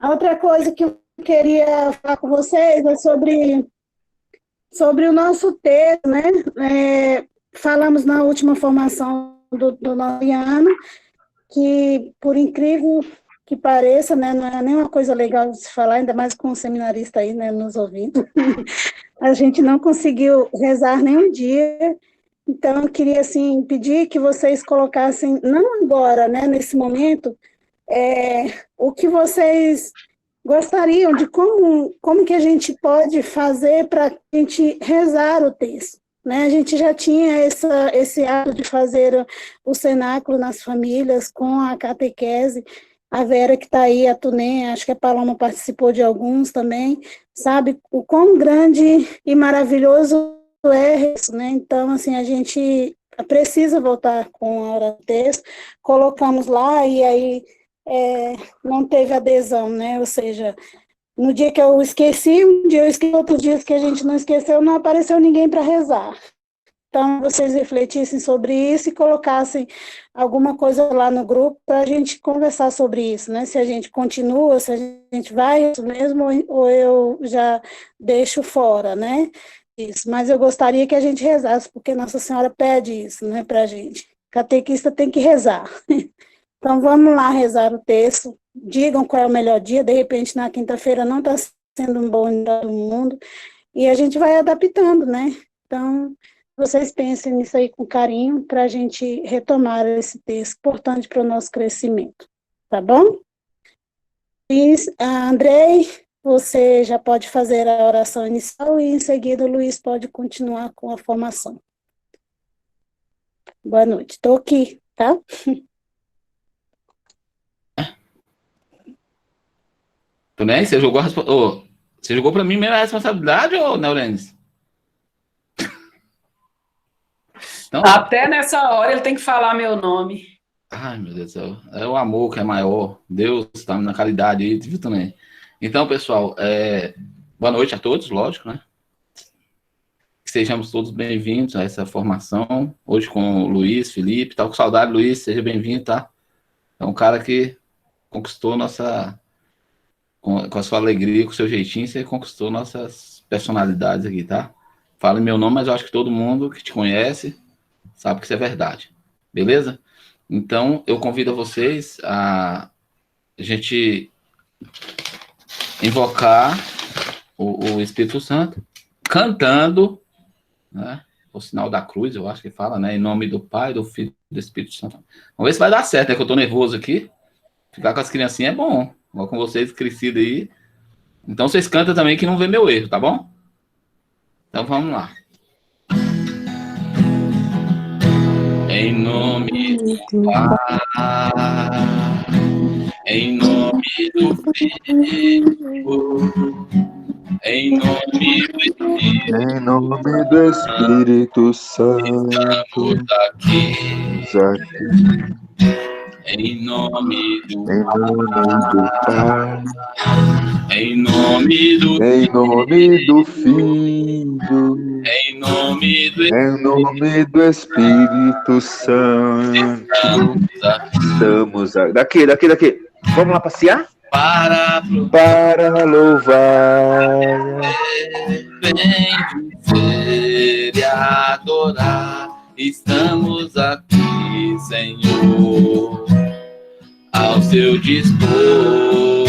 A outra coisa que eu queria falar com vocês é sobre o nosso texto, né? Falamos na última formação do nosso ano, que, por incrível que pareça, né, não é nenhuma coisa legal de se falar, ainda mais com um seminarista aí, né, nos ouvindo. A gente não conseguiu rezar nenhum dia, então eu queria, assim, pedir que vocês colocassem, não agora, né, nesse momento, o que vocês gostariam de como que a gente pode fazer para a gente rezar o texto. Né? A gente já tinha esse hábito de fazer o cenáculo nas famílias com a catequese, a Vera que está aí, a Tunê, acho que a Paloma participou de alguns também, sabe o quão grande e maravilhoso é isso, né? Então, assim, a gente precisa voltar com a hora do texto, colocamos lá e aí não teve adesão, né? Ou seja, no dia que eu esqueci, um dia eu esqueci, outros dias que a gente não esqueceu, não apareceu ninguém para rezar. Então, vocês refletissem sobre isso e colocassem alguma coisa lá no grupo para a gente conversar sobre isso, né? Se a gente continua, se a gente vai isso mesmo, ou eu já deixo fora, né? Isso. Mas eu gostaria que a gente rezasse, porque Nossa Senhora pede isso, né, para a gente. Catequista tem que rezar. Então, vamos lá rezar o texto. Digam qual é o melhor dia. De repente, na quinta-feira não está sendo um bom dia do mundo. E a gente vai adaptando, né? Então, vocês pensem nisso aí com carinho para a gente retomar esse texto importante para o nosso crescimento. Tá bom? Luiz, Andrei, você já pode fazer a oração inicial e, em seguida, o Luiz pode continuar com a formação. Boa noite. Estou aqui, tá? Tunei, você jogou, você jogou para mim mesmo a responsabilidade, ô Neurenes? Então, Até nessa hora ele tem que falar meu nome. ai, meu Deus do céu. É o amor que é maior. Deus está na caridade aí, viu também. Então, pessoal, boa noite a todos, lógico, né? Que sejamos todos bem-vindos a essa formação. Hoje com o Luiz, Felipe. Tá com saudade, Luiz? Seja bem-vindo, tá? É um cara que conquistou nossa... Com a sua alegria, com o seu jeitinho, você conquistou nossas personalidades aqui, tá? Fala em meu nome, mas eu acho que todo mundo que te conhece sabe que isso é verdade. Beleza? Então, eu convido a vocês a gente invocar o Espírito Santo, cantando, né? O sinal da cruz, eu acho que fala, né? Em nome do Pai, do Filho e do Espírito Santo. Vamos ver se vai dar certo, né? Que eu tô nervoso aqui. Ficar com as criancinhas é bom. Igual com vocês, crescidos aí. Então, vocês cantam também que não vê meu erro, tá bom? Então, vamos lá. Em nome do Pai, em nome do Filho, em nome do Espírito, Em nome do Espírito Santo, estamos aqui. Em nome do Pai, em nome do em nome do Filho, em nome do em nome do Espírito Santo, estamos aqui. Daqui. Vamos lá passear? Para louvar, bendizer e adorar. Estamos aqui, Senhor, ao seu dispor,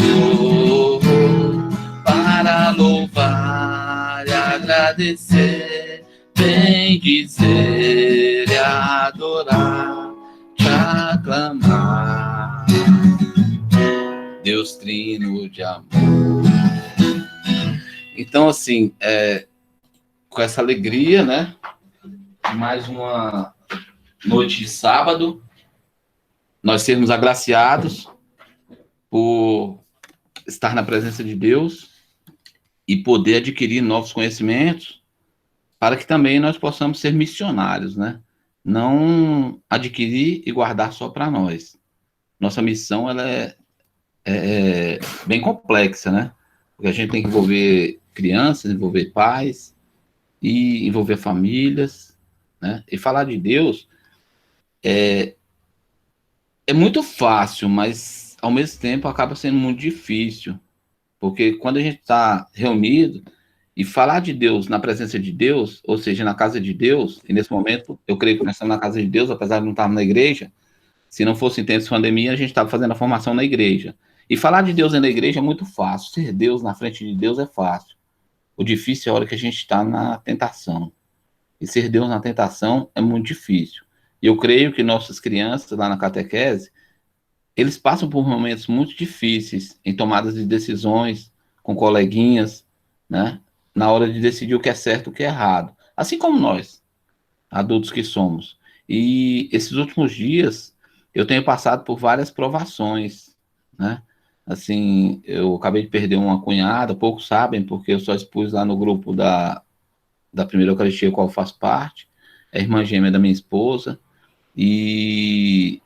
para louvar e agradecer, bendizer e adorar, te aclamar, Deus trino de amor. Então, assim, com essa alegria, né? Mais uma noite de sábado, nós sermos agraciados por estar na presença de Deus e poder adquirir novos conhecimentos para que também nós possamos ser missionários, né? Não adquirir e guardar só para nós. Nossa missão, ela é bem complexa, né? Porque a gente tem que envolver crianças, envolver pais e envolver famílias, né? E falar de Deus é muito fácil, mas ao mesmo tempo acaba sendo muito difícil, Porque quando a gente está reunido e falar de Deus na presença de Deus, ou seja, na casa de Deus, e nesse momento eu creio que nós estamos na casa de Deus, apesar de não estarmos na igreja, se não fosse em tempos de pandemia, a gente estava fazendo a formação na igreja. E falar de Deus na igreja é muito fácil, ser Deus na frente de Deus é fácil. O difícil é a hora que a gente está na tentação. E ser Deus na tentação é muito difícil. E eu creio que nossas crianças lá na catequese, eles passam por momentos muito difíceis em tomadas de decisões com coleguinhas, né? Na hora de decidir o que é certo e o que é errado. Assim como nós, adultos que somos. E esses últimos dias, eu tenho passado por várias provações, né? Assim, eu acabei de perder uma cunhada, poucos sabem, porque eu só expus lá no grupo da primeira Eucaristia, qual eu faço parte, é a irmã gêmea da minha esposa, e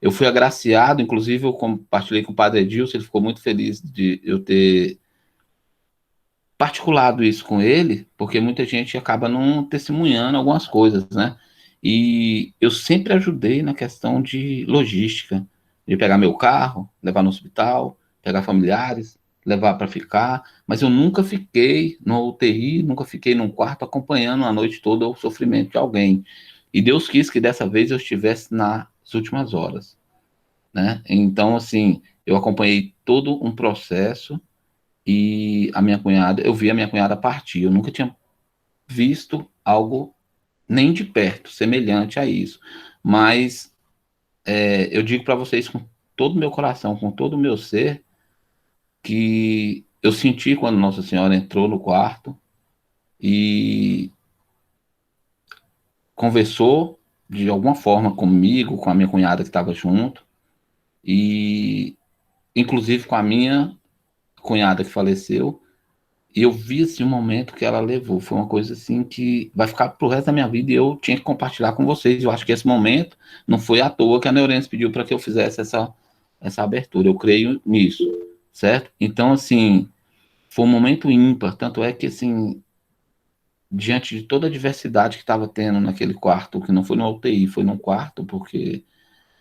eu fui agraciado, inclusive eu compartilhei com o padre Edilson, ele ficou muito feliz de eu ter particulado isso com ele, porque muita gente acaba não testemunhando algumas coisas, né? E eu sempre ajudei na questão de logística, de pegar meu carro, levar no hospital, pegar familiares, levar para ficar, mas eu nunca fiquei no UTI, nunca fiquei num quarto acompanhando a noite toda o sofrimento de alguém. E Deus quis que dessa vez eu estivesse nas últimas horas, né? Então, assim, eu acompanhei todo um processo e a minha cunhada, eu vi a minha cunhada partir, eu nunca tinha visto algo nem de perto semelhante a isso, mas eu digo para vocês com todo o meu coração, com todo o meu ser, que eu senti quando Nossa Senhora entrou no quarto e conversou de alguma forma comigo, com a minha cunhada que estava junto, e inclusive com a minha cunhada que faleceu. E eu vi assim, um momento que ela levou. Foi uma coisa assim que vai ficar pro resto da minha vida e eu tinha que compartilhar com vocês. Eu acho que esse momento não foi à toa que a Neurência pediu para que eu fizesse essa abertura. Eu creio nisso, certo? Então, assim, foi um momento ímpar. Tanto é que, assim, diante de toda a diversidade que estava tendo naquele quarto, que não foi no UTI, foi num quarto, porque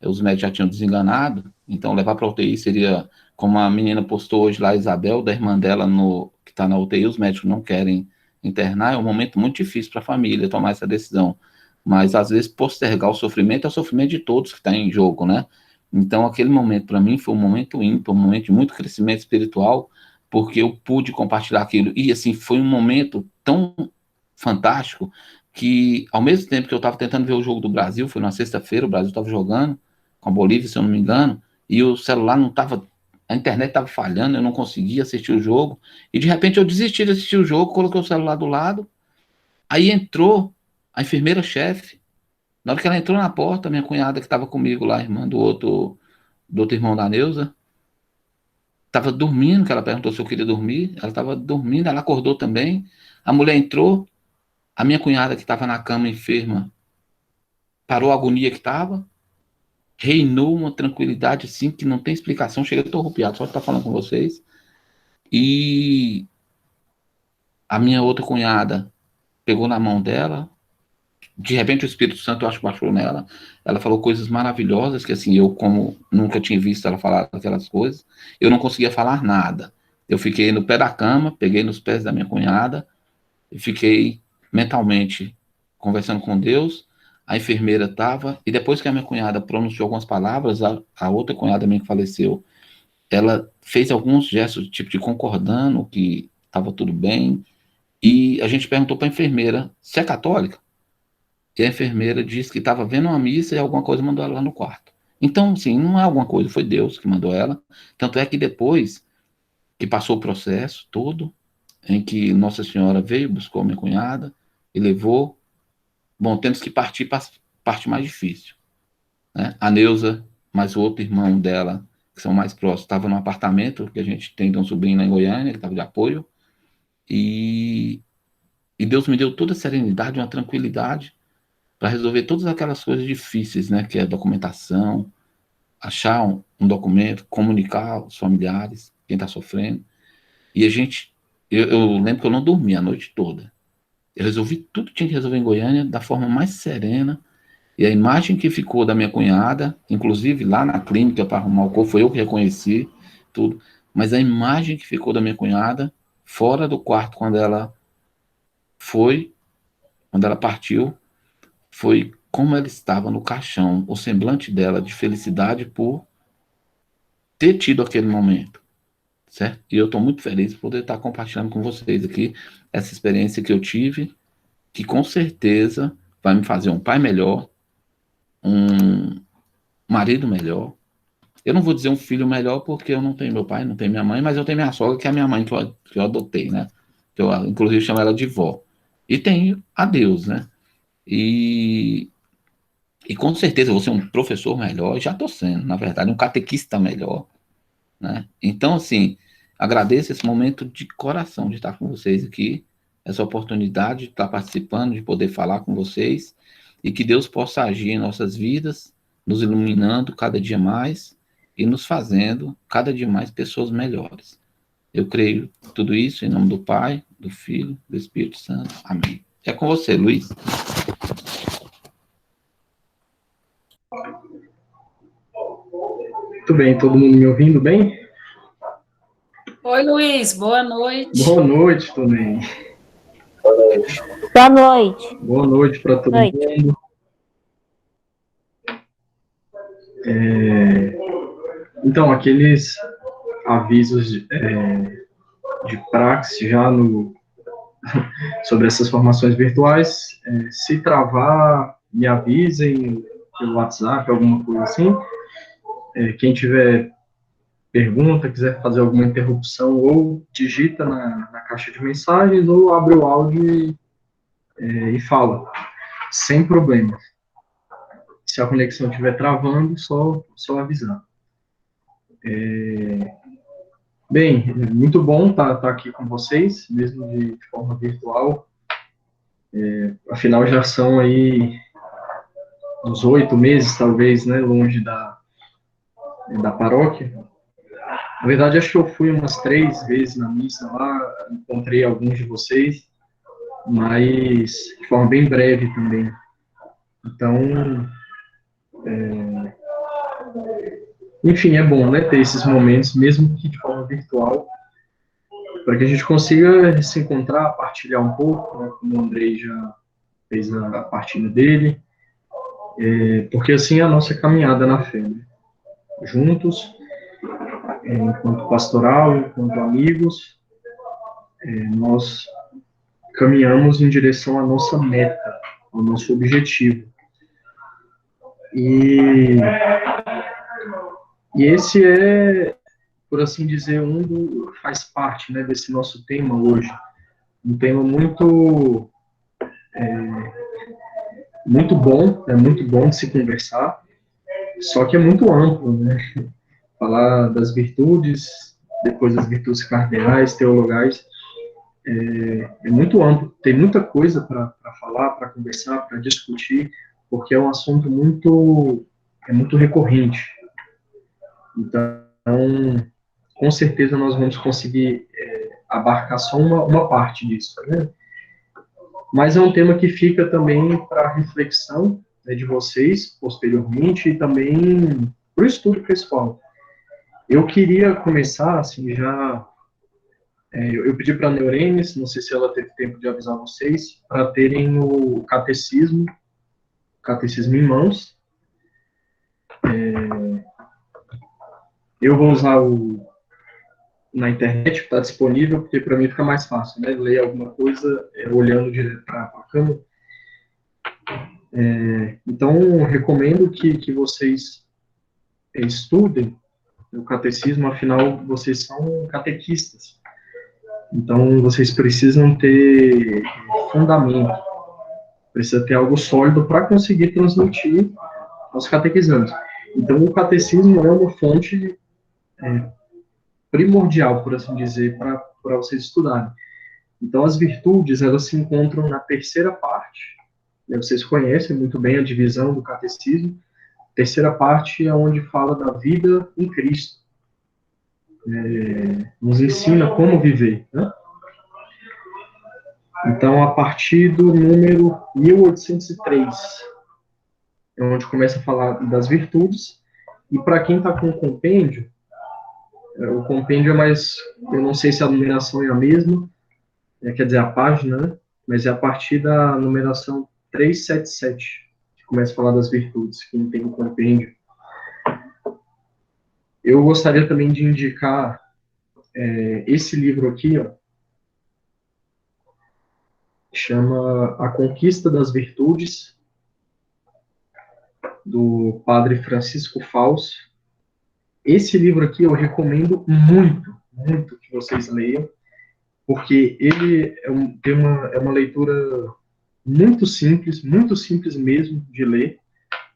os médicos já tinham desenganado. Então, levar para a UTI seria, como a menina postou hoje lá, a Isabel, da irmã dela, que está na UTI, os médicos não querem internar. É um momento muito difícil para a família tomar essa decisão. Mas, às vezes, postergar o sofrimento é o sofrimento de todos que está em jogo, né? Então, aquele momento, para mim, foi um momento ímpar, um momento de muito crescimento espiritual, porque eu pude compartilhar aquilo. E, assim, foi um momento tão fantástico que, ao mesmo tempo que eu estava tentando ver o jogo do Brasil, foi na sexta-feira, o Brasil estava jogando com a Bolívia, se eu não me engano, e o celular não estava, a internet estava falhando, eu não conseguia assistir o jogo, e de repente eu desisti de assistir o jogo, coloquei o celular do lado, aí entrou a enfermeira-chefe, na hora que ela entrou na porta, minha cunhada que estava comigo lá, irmã do outro irmão da Neuza, estava dormindo, que ela perguntou se eu queria dormir, ela estava dormindo, ela acordou também, a mulher entrou, a minha cunhada que estava na cama enferma, parou a agonia que estava, reinou uma tranquilidade assim que não tem explicação. Chega, eu estou arrupiado só de estar falando com vocês. E a minha outra cunhada pegou na mão dela. De repente o Espírito Santo, eu acho, baixou nela. Ela falou coisas maravilhosas que assim, eu como nunca tinha visto ela falar aquelas coisas, eu não conseguia falar nada. Eu fiquei no pé da cama, peguei nos pés da minha cunhada e fiquei mentalmente conversando com Deus. A enfermeira estava, e depois que a minha cunhada pronunciou algumas palavras, a outra cunhada minha que faleceu, ela fez alguns gestos, tipo de concordando que estava tudo bem, e a gente perguntou para a enfermeira se é católica, e a enfermeira disse que estava vendo uma missa e alguma coisa mandou ela lá no quarto. Então, assim, não é alguma coisa, foi Deus que mandou ela. Tanto é que depois que passou o processo todo, em que Nossa Senhora veio, buscou minha cunhada e levou. Bom, temos que partir para a parte mais difícil, né? A Neuza, mais o outro irmão dela, que são mais próximos, estava num apartamento que a gente tem de um sobrinho lá em Goiânia, que estava de apoio, e, e Deus me deu toda a serenidade, uma tranquilidade para resolver todas aquelas coisas difíceis, né? Que é a documentação, achar um documento, comunicar aos familiares, quem está sofrendo. E a gente, eu lembro que eu não dormi a noite toda. Eu resolvi tudo que tinha que resolver em Goiânia da forma mais serena. E a imagem que ficou da minha cunhada, inclusive lá na clínica para arrumar o corpo, foi eu que reconheci tudo. mas a imagem que ficou da minha cunhada, fora do quarto, quando ela partiu, foi como ela estava no caixão, o semblante dela de felicidade por ter tido aquele momento, certo? E eu estou muito feliz por poder estar compartilhando com vocês aqui essa experiência que eu tive, que com certeza vai me fazer um pai melhor, um marido melhor. Eu não vou dizer um filho melhor, porque eu não tenho meu pai, não tenho minha mãe, mas eu tenho minha sogra, que é a minha mãe que eu adotei, né? Que eu, inclusive, chamo ela de vó. E tenho a Deus, né? E com certeza eu vou ser um professor melhor, já estou sendo, na verdade, um catequista melhor, né? Então, assim, agradeço esse momento de coração de estar com vocês aqui, essa oportunidade de estar participando, de poder falar com vocês, e que Deus possa agir em nossas vidas, nos iluminando cada dia mais e nos fazendo cada dia mais pessoas melhores. Eu creio tudo isso em nome do Pai, do Filho, do Espírito Santo. Amém. É com você, Luiz. Muito bem, todo mundo me ouvindo bem? Oi, Luiz, boa noite. Boa noite também. Boa noite. Boa noite para todo mundo. Então, aqueles avisos de praxe já sobre essas formações virtuais, se travar, me avisem pelo WhatsApp, alguma coisa assim. Quem tiver pergunta, quiser fazer alguma interrupção, ou digita na caixa de mensagens, ou abre o áudio e fala, sem problema. Se a conexão estiver travando, só avisar. Bem, muito bom estar aqui com vocês, mesmo de forma virtual. Afinal, já são aí uns 8 meses, talvez, né, longe da paróquia. Na verdade, acho que eu fui umas 3 vezes na missa lá, encontrei alguns de vocês, mas de forma bem breve também. Então, enfim, é bom, né, ter esses momentos, mesmo que de forma virtual, para que a gente consiga se encontrar, partilhar um pouco, né, como o Andrei já fez a partilha dele, porque assim é a nossa caminhada na fé, né? Juntos, enquanto pastoral, enquanto amigos, nós caminhamos em direção à nossa meta, ao nosso objetivo. E esse por assim dizer, faz parte, né, desse nosso tema hoje. Um tema muito bom, é muito bom de se conversar, só que é muito amplo, né? Falar das virtudes, depois das virtudes cardeais, teologais, é muito amplo, tem muita coisa para falar, para conversar, para discutir, porque é um assunto muito recorrente. Então, com certeza nós vamos conseguir abarcar só uma parte disso, né? Mas é um tema que fica também para reflexão, né, de vocês, posteriormente, e também para o estudo pessoal. Eu queria começar, assim, já... eu pedi para a Neurenes, não sei se ela teve tempo de avisar vocês, para terem o catecismo em mãos. Eu vou usar na internet, que está disponível, porque para mim fica mais fácil, né? Ler alguma coisa olhando direto para a câmera. Então, recomendo que vocês estudem o catecismo, afinal, vocês são catequistas. Então, vocês precisam ter fundamento, precisa ter algo sólido para conseguir transmitir aos catequizandos. Então, o catecismo é uma fonte primordial, por assim dizer, para vocês estudarem. Então, as virtudes, elas se encontram na terceira parte, né? Vocês conhecem muito bem a divisão do catecismo. A terceira parte é onde fala da vida em Cristo. Nos ensina como viver, né? Então, a partir do número 1803, é onde começa a falar das virtudes, e para quem está com o compêndio, O compêndio é mais, eu não sei se a numeração é a mesma, quer dizer, a página, né? Mas é a partir da numeração 377, que começa a falar das virtudes, que não tem o compêndio. Eu gostaria também de indicar esse livro aqui, ó, chama A Conquista das Virtudes, do padre Francisco Fausto. Esse livro aqui eu recomendo muito, muito que vocês leiam, porque ele é uma leitura muito simples mesmo de ler,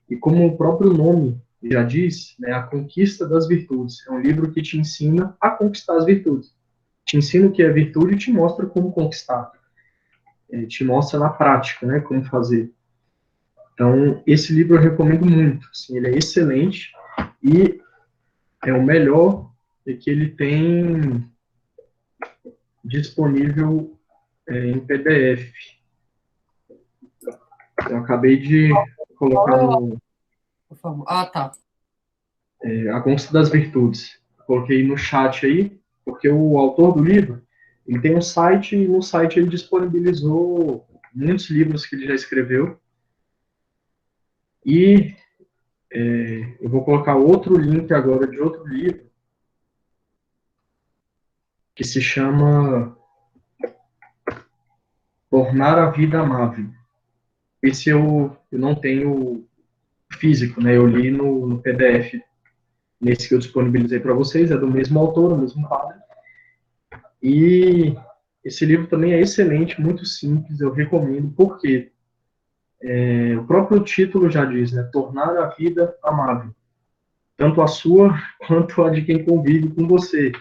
e como o próprio nome já diz, né, A Conquista das Virtudes. É um livro que te ensina a conquistar as virtudes. Te ensina o que é virtude e te mostra como conquistar. Te mostra na prática, né, como fazer. Então, esse livro eu recomendo muito. Assim, ele é excelente e é o melhor que ele tem disponível em PDF. Eu acabei de colocar no... Por favor. Ah, tá. A Conquista das Virtudes. Coloquei no chat aí, porque o autor do livro, ele tem um site, e no site ele disponibilizou muitos livros que ele já escreveu. E eu vou colocar outro link agora de outro livro, que se chama Tornar a Vida Amável. Esse eu não tenho físico, né? Eu li no PDF, nesse que eu disponibilizei para vocês, é do mesmo autor, do mesmo padre. E esse livro também é excelente, muito simples, eu recomendo, porque o próprio título já diz, né? Tornar a vida amável. Tanto a sua, quanto a de quem convive com você.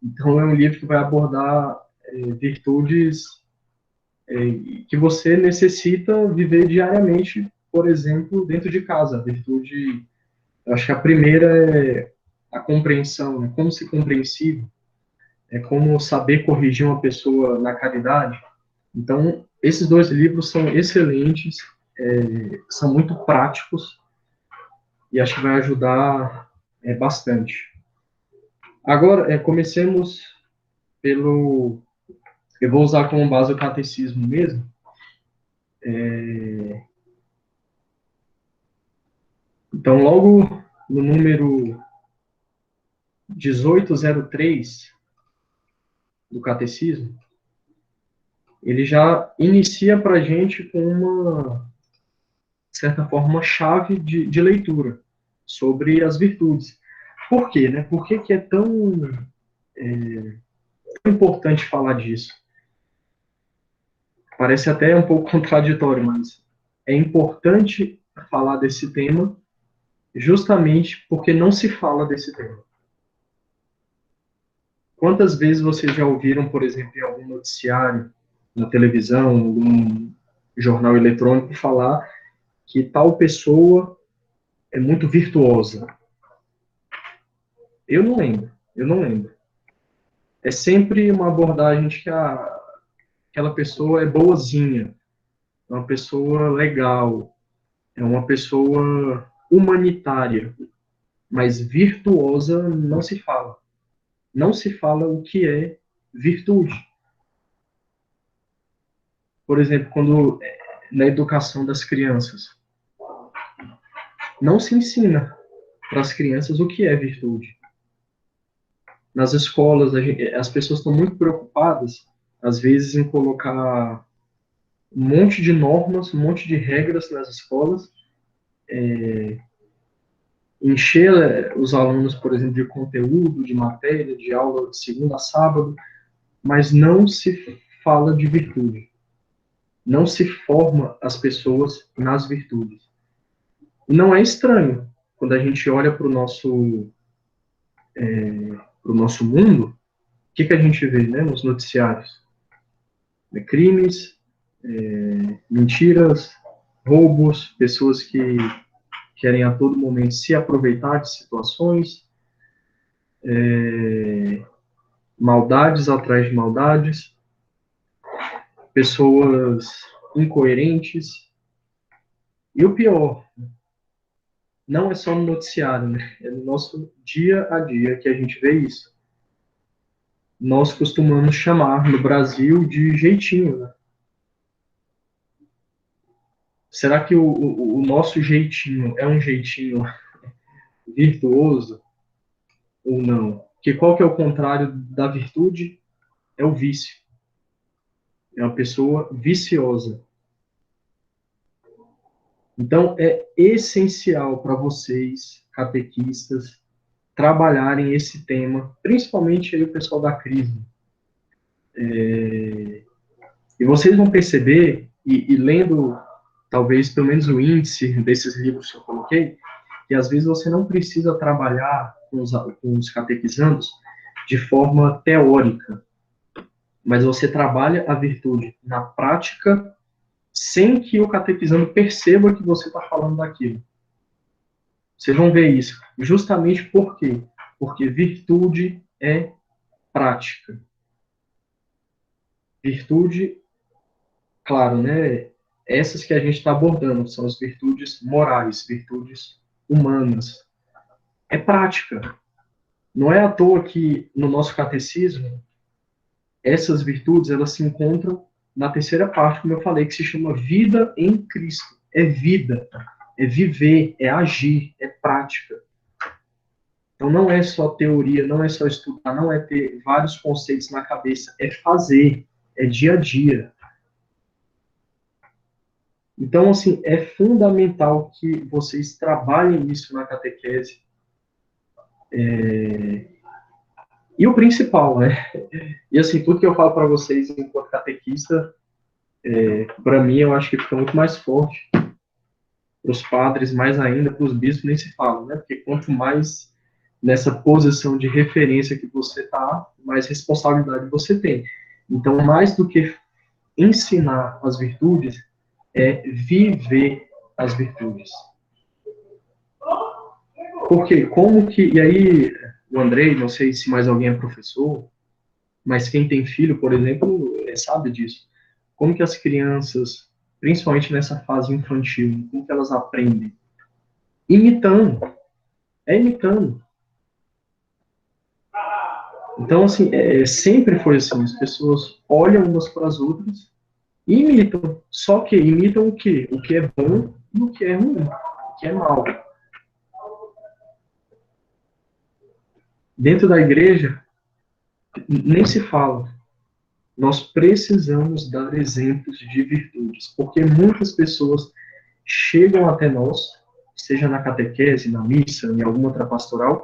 Então, é um livro que vai abordar virtudes que você necessita viver diariamente, por exemplo, dentro de casa. A virtude, eu acho que a primeira é a compreensão, né? Como ser compreensível, é como saber corrigir uma pessoa na caridade. Então, esses dois livros são excelentes, são muito práticos e acho que vai ajudar bastante. Agora, comecemos pelo... Eu vou usar como base o catecismo mesmo. Então, logo no número 1803 do catecismo, ele já inicia para a gente com uma, de certa forma, uma chave de leitura sobre as virtudes. Por quê, né? Por que é tão importante falar disso? Parece até um pouco contraditório, mas é importante falar desse tema justamente porque não se fala desse tema. Quantas vezes vocês já ouviram, por exemplo, em algum noticiário, na televisão, algum jornal eletrônico, falar que tal pessoa é muito virtuosa? Eu não lembro. É sempre uma abordagem de que aquela pessoa é boazinha, é uma pessoa legal, é uma pessoa humanitária, mas virtuosa não se fala. Não se fala o que é virtude. Por exemplo, quando na educação das crianças, não se ensina para as crianças o que é virtude. Nas escolas, as pessoas estão muito preocupadas, às vezes, em colocar um monte de normas, um monte de regras nas escolas, encher os alunos, por exemplo, de conteúdo, de matéria, de aula de segunda a sábado, mas não se fala de virtude. Não se forma as pessoas nas virtudes. E não é estranho, quando a gente olha para o nosso mundo, o que a gente vê, né, nos noticiários? Crimes, mentiras, roubos, pessoas que querem a todo momento se aproveitar de situações, maldades atrás de maldades, pessoas incoerentes. E o pior, não é só no noticiário, né? É no nosso dia a dia que a gente vê isso. nós costumamos chamar no Brasil de jeitinho, né? Será que o nosso jeitinho é um jeitinho virtuoso ou não? Porque qual que é o contrário da virtude? É o vício. É uma pessoa viciosa. Então, é essencial para vocês, catequistas, trabalharem esse tema, principalmente aí o pessoal da Crisma. E vocês vão perceber, e lendo, talvez, pelo menos o índice desses livros que eu coloquei, que às vezes você não precisa trabalhar com os catequizandos de forma teórica, mas você trabalha a virtude na prática, sem que o catequizando perceba que você está falando daquilo. Vocês vão ver isso. Justamente por quê? Porque virtude é prática. Virtude, claro, né? Essas que a gente está abordando são as virtudes morais, virtudes humanas. É prática. Não é à toa que no nosso catecismo essas virtudes elas se encontram na terceira parte, como eu falei, que se chama vida em Cristo. É vida, é viver, é agir, é prática. Então não é só teoria, não é só estudar, não é ter vários conceitos na cabeça, é fazer, é dia a dia. Então, assim, é fundamental que vocês trabalhem isso na catequese. E o principal, né? E assim, tudo que eu falo para vocês enquanto catequista, para mim, eu acho que fica muito mais forte. Para os padres, mais ainda, para os bispos, nem se fala, né? Porque quanto mais nessa posição de referência que você está, mais responsabilidade você tem. Então, mais do que ensinar as virtudes, é viver as virtudes. Por quê? Como que... E aí, o Andrei, não sei se mais alguém é professor, mas quem tem filho, por exemplo, sabe disso. Como que as crianças, principalmente nessa fase infantil, como que elas aprendem? Imitando. É imitando. Então, assim, sempre foi assim. As pessoas olham umas para as outras e imitam. Só que imitam o quê? O que é bom e o que é ruim, o que é mal. Dentro da igreja, nem se fala. Nós precisamos dar exemplos de virtudes, porque muitas pessoas chegam até nós, seja na catequese, na missa, em alguma outra pastoral,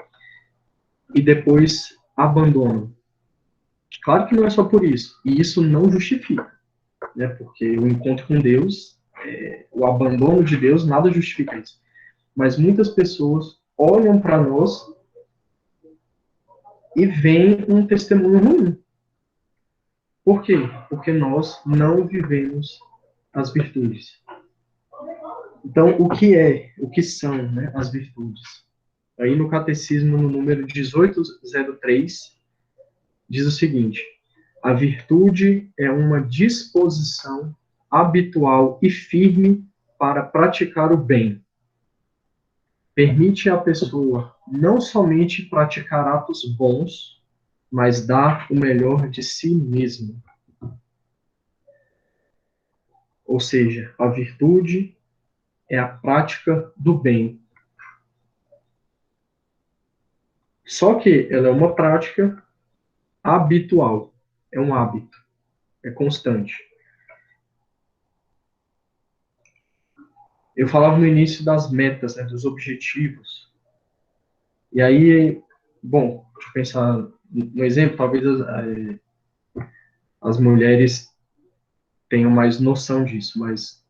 e depois abandonam. Claro que não é só por isso, e isso não justifica, né? Porque o encontro com Deus, o abandono de Deus, nada justifica isso. Mas muitas pessoas olham para nós e veem um testemunho ruim. Por quê? Porque nós não vivemos as virtudes. Então, o que são, né, as virtudes? Aí no Catecismo, no número 1803, diz o seguinte: a virtude é uma disposição habitual e firme para praticar o bem. Permite à pessoa não somente praticar atos bons, mas dar o melhor de si mesmo. Ou seja, a virtude é a prática do bem. Só que ela é uma prática habitual, é um hábito, é constante. Eu falava no início das metas, né, dos objetivos. E aí, bom, deixa eu pensar no exemplo, talvez as mulheres tenham mais noção disso, mas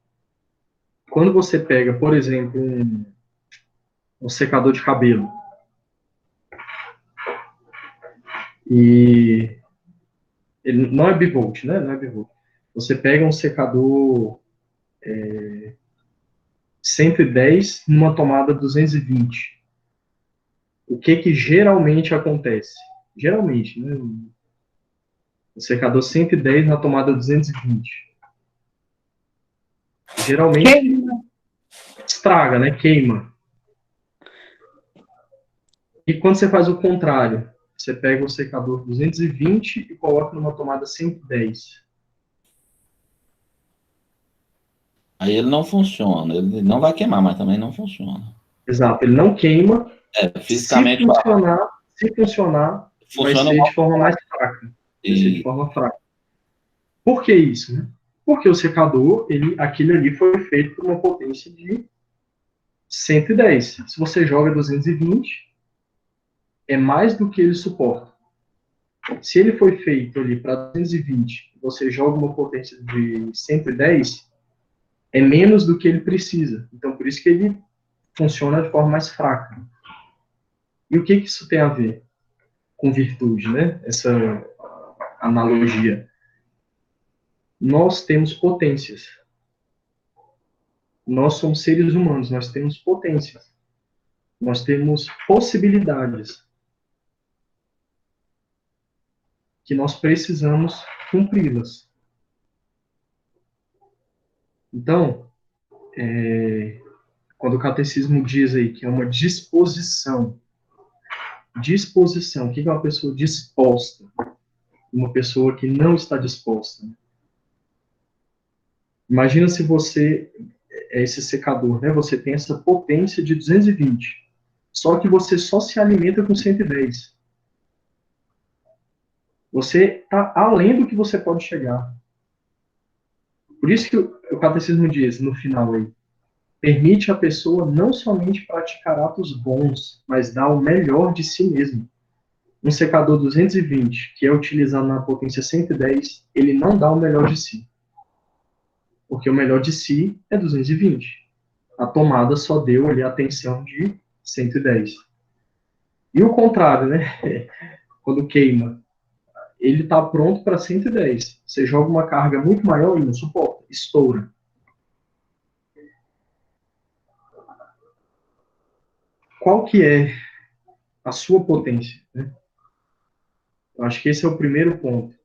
quando você pega, por exemplo, um secador de cabelo, e ele não é bivolt, né? Não é bivolt. Você pega um secador 110 numa tomada 220. O que geralmente acontece? Geralmente, né? O secador 110 na tomada 220. Geralmente estraga, né? Queima. E quando você faz o contrário, você pega o secador 220 e coloca numa tomada 110. Aí ele não funciona. Ele não vai queimar, mas também não funciona. Exato, ele não queima. Fisicamente Se funcionar, vai funciona ser mal. de forma mais fraca. Vai ser de E forma fraca. Por que isso, né? Porque o secador, aquele ali foi feito por uma potência de 110. Se você joga 220, é mais do que ele suporta. Se ele foi feito ali para 220, você joga uma potência de 110, é menos do que ele precisa. Então, por isso que ele funciona de forma mais fraca. E o que isso tem a ver com virtude, né? Essa analogia. Nós temos potências. Nós somos seres humanos, nós temos potências. Nós temos possibilidades que nós precisamos cumpri-las. Então, quando o catecismo diz aí que é uma disposição, o que é uma pessoa disposta? Uma pessoa que não está disposta. Imagina se você é esse secador, né? Você tem essa potência de 220, só que você só se alimenta com 110. Você está além do que você pode chegar. Por isso que o catecismo diz, no final aí, permite à pessoa não somente praticar atos bons, mas dar o melhor de si mesmo. Um secador 220, que é utilizado na potência 110, ele não dá o melhor de si. Porque o melhor de si é 220. A tomada só deu ali a tensão de 110. E o contrário, né? Quando queima, ele está pronto para 110. Você joga uma carga muito maior e não suporta, estoura. Qual que é a sua potência? Né? Eu acho que esse é o primeiro ponto.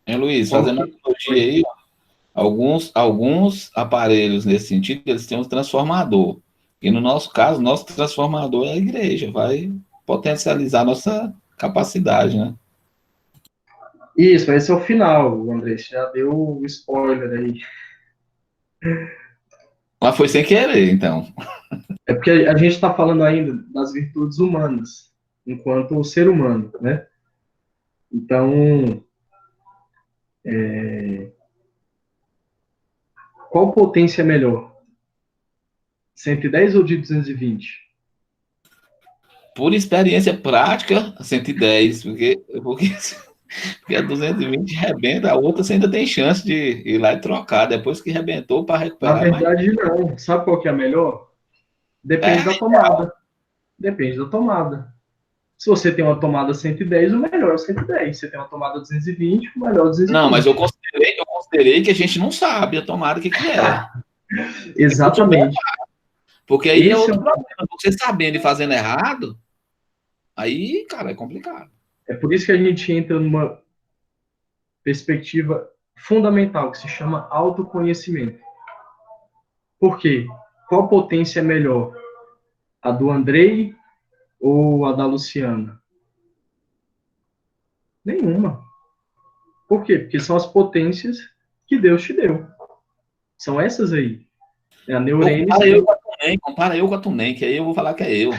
Luiz, fazendo uma analogia aí, alguns aparelhos nesse sentido, eles têm um transformador. E no nosso caso, nosso transformador é a igreja, vai potencializar nossa capacidade, né? Isso, esse é o final, André. Você já deu o spoiler aí. Mas foi sem querer, então. É porque a gente está falando ainda das virtudes humanas, enquanto ser humano, né? Então, qual potência é melhor? 110 ou de 220? Por experiência prática, 110, porque a 220 rebenta, a outra você ainda tem chance de ir lá e trocar, depois que rebentou para recuperar. Na verdade, não. Sabe qual que é a melhor? Depende da tomada. Depende da tomada. Se você tem uma tomada 110, o melhor é o 110. Se você tem uma tomada 220, o melhor é o 220. Não, mas eu considerei que a gente não sabe a tomada o que é. Exatamente. Porque aí é outro problema. Você sabendo e fazendo errado, aí, cara, é complicado. É por isso que a gente entra numa perspectiva fundamental, que se chama autoconhecimento. Por quê? Qual potência é melhor? A do Andrei ou a da Luciana? Nenhuma. Por quê? Porque são as potências que Deus te deu. São essas aí. É a neurênese. Compara eu com a Tunem, que aí eu vou falar que é eu.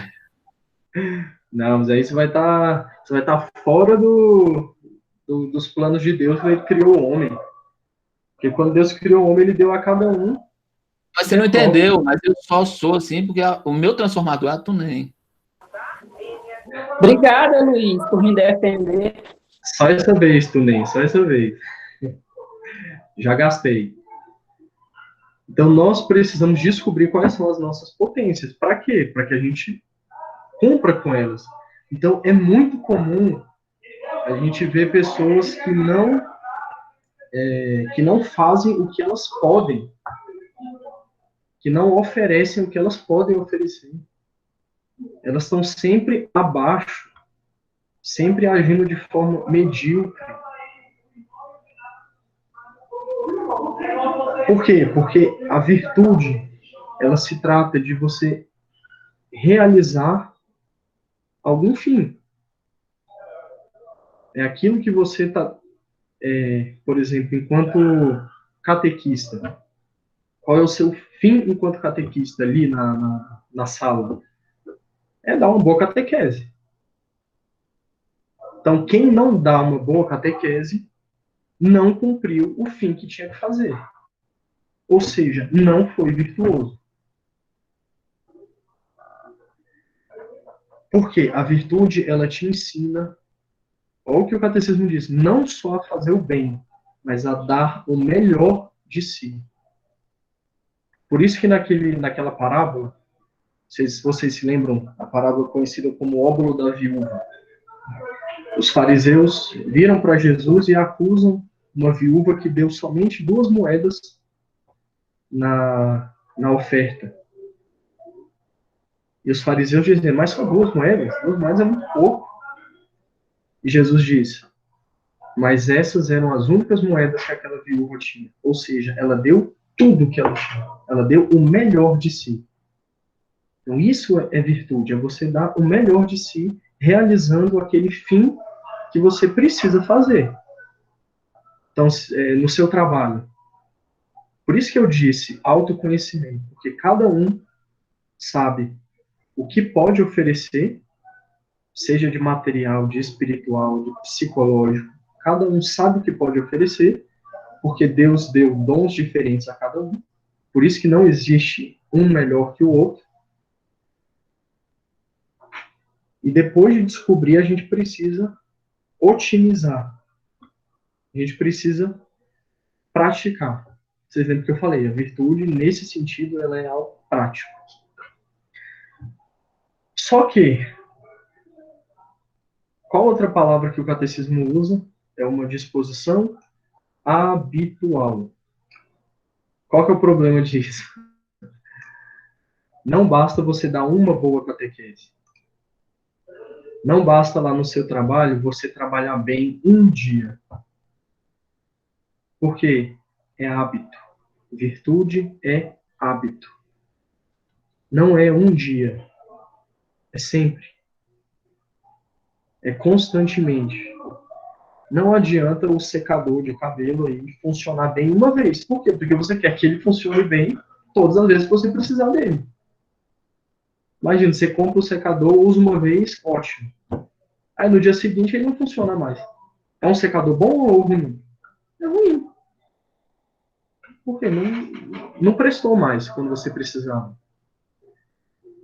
Não, mas aí você vai estar fora dos planos de Deus quando ele criou o homem. Porque quando Deus criou o homem, ele deu a cada um. Mas você não entendeu, mas eu só sou assim, porque o meu transformador é a Tunem. Obrigada, Luiz, por me defender. Só essa vez, Tunem, só essa vez. Já gastei. Então, nós precisamos descobrir quais são as nossas potências. Para quê? Para que a gente cumpra com elas. Então, é muito comum a gente ver pessoas que não fazem o que elas podem, que não oferecem o que elas podem oferecer. Elas estão sempre abaixo, sempre agindo de forma medíocre. Por quê? Porque a virtude, ela se trata de você realizar algum fim. É aquilo que você está, por exemplo, enquanto catequista. Qual é o seu fim enquanto catequista ali na sala? É dar uma boa catequese. Então, quem não dá uma boa catequese não cumpriu o fim que tinha que fazer. Ou seja, não foi virtuoso. Porque a virtude, ela te ensina, olha o que o catecismo diz, não só a fazer o bem, mas a dar o melhor de si. Por isso que naquela parábola, vocês se lembram, a parábola conhecida como o óbolo da viúva. Os fariseus viram para Jesus e acusam uma viúva que deu somente 2 moedas na oferta. E os fariseus dizem, mas só 2 moedas? 2 moedas é muito pouco. E Jesus diz, mas essas eram as únicas moedas que aquela viúva tinha. Ou seja, ela deu tudo que ela tinha. Ela deu o melhor de si. Então isso é virtude, é você dar o melhor de si, realizando aquele fim que você precisa fazer. Então, no seu trabalho. Por isso que eu disse autoconhecimento, porque cada um sabe o que pode oferecer, seja de material, de espiritual, de psicológico. Cada um sabe o que pode oferecer, porque Deus deu dons diferentes a cada um. Por isso que não existe um melhor que o outro. E depois de descobrir, a gente precisa otimizar. A gente precisa praticar. Vocês lembram que eu falei, a virtude, nesse sentido, ela é algo prático. Só que, qual outra palavra que o catecismo usa? É uma disposição habitual. Qual que é o problema disso? Não basta você dar uma boa catequese. Não basta lá no seu trabalho você trabalhar bem um dia. Porque é hábito. Virtude é hábito. Não é um dia. É sempre. É constantemente. Não adianta o secador de cabelo aí funcionar bem uma vez. Por quê? Porque você quer que ele funcione bem todas as vezes que você precisar dele. Imagina, você compra o secador, usa uma vez, ótimo. Aí no dia seguinte ele não funciona mais. É um secador bom ou ruim? É ruim. Por quê? Não prestou mais quando você precisava.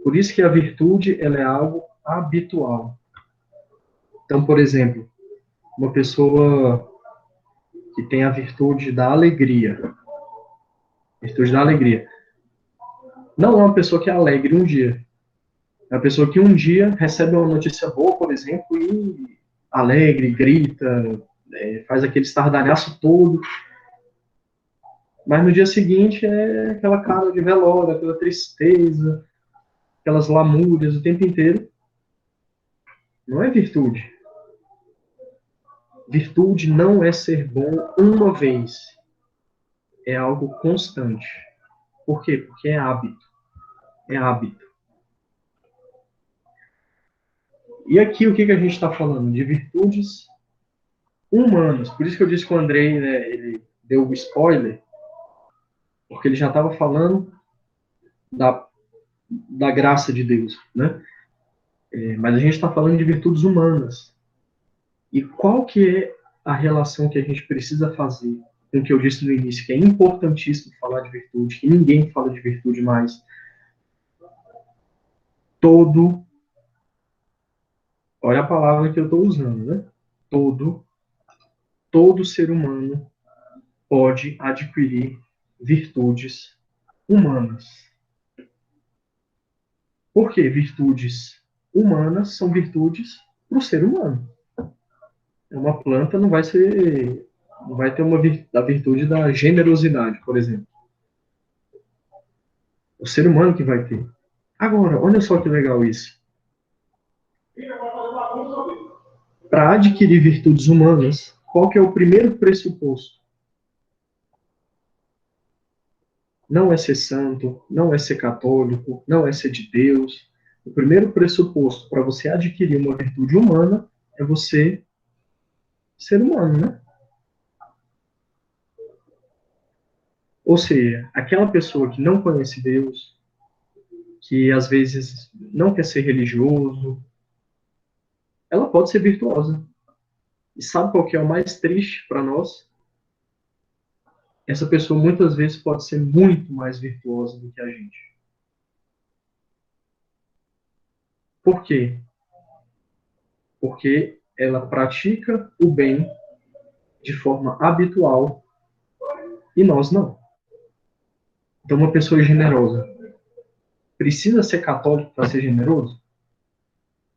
Por isso que a virtude ela é algo habitual. Então, por exemplo, uma pessoa que tem a virtude da alegria. Virtude da alegria. Não é uma pessoa que é alegre um dia. É uma pessoa que um dia recebe uma notícia boa, por exemplo, e alegre, grita, faz aquele estardalhaço todo. Mas no dia seguinte é aquela cara de velório, aquela tristeza, aquelas lamúrias o tempo inteiro. Não é virtude. Virtude não é ser bom uma vez. É algo constante. Por quê? Porque é hábito. É hábito. E aqui o que a gente está falando? De virtudes humanas. Por isso que eu disse que o Andrei, né, ele deu o spoiler, porque ele já estava falando da graça de Deus, né? Mas a gente está falando de virtudes humanas. E qual que é a relação que a gente precisa fazer com o que eu disse no início, que é importantíssimo falar de virtude, que ninguém fala de virtude mais. Olha a palavra que eu estou usando, né? Todo ser humano pode adquirir virtudes humanas. Por quê? Virtudes humanas são virtudes para o ser humano. Uma planta não vai ter a virtude da generosidade, por exemplo. O ser humano que vai ter. Agora, olha só que legal isso. Para adquirir virtudes humanas, qual que é o primeiro pressuposto? Não é ser santo, não é ser católico, não é ser de Deus. O primeiro pressuposto para você adquirir uma virtude humana é você ser humano, né? Ou seja, aquela pessoa que não conhece Deus, que às vezes não quer ser religioso, ela pode ser virtuosa. E sabe qual que é o mais triste para nós? Essa pessoa muitas vezes pode ser muito mais virtuosa do que a gente. Por quê? Porque ela pratica o bem de forma habitual e nós não. Então, uma pessoa generosa precisa ser católico para ser generoso?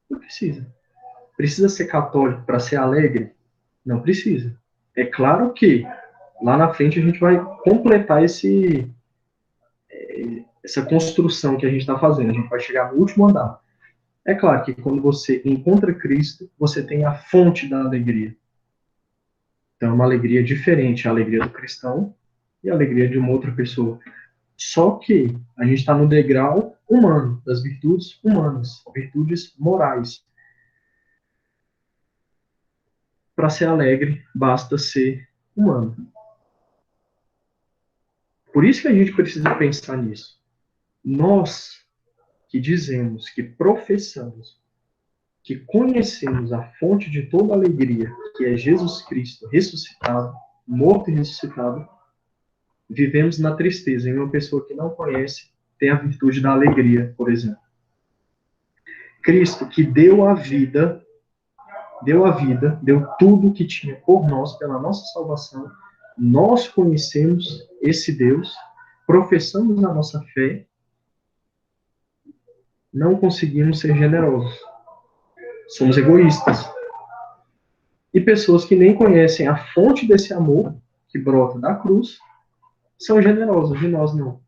Não precisa. Precisa ser católico para ser alegre? Não precisa. É claro que lá na frente a gente vai completar essa construção que a gente está fazendo. A gente vai chegar no último andar. É claro que quando você encontra Cristo, você tem a fonte da alegria. Então, é uma alegria diferente, a alegria do cristão e a alegria de uma outra pessoa. Só que a gente está no degrau humano, das virtudes humanas, virtudes morais. Para ser alegre, basta ser humano. Por isso que a gente precisa pensar nisso. Nós que dizemos, que professamos, que conhecemos a fonte de toda alegria, que é Jesus Cristo ressuscitado, morto e ressuscitado, vivemos na tristeza. E uma pessoa que não conhece tem a virtude da alegria, por exemplo. Cristo, que deu a vida, deu tudo o que tinha por nós, pela nossa salvação. Nós conhecemos esse Deus, professamos a nossa fé, não conseguimos ser generosos. Somos egoístas. E pessoas que nem conhecem a fonte desse amor, que brota da cruz, são generosas, e nós não.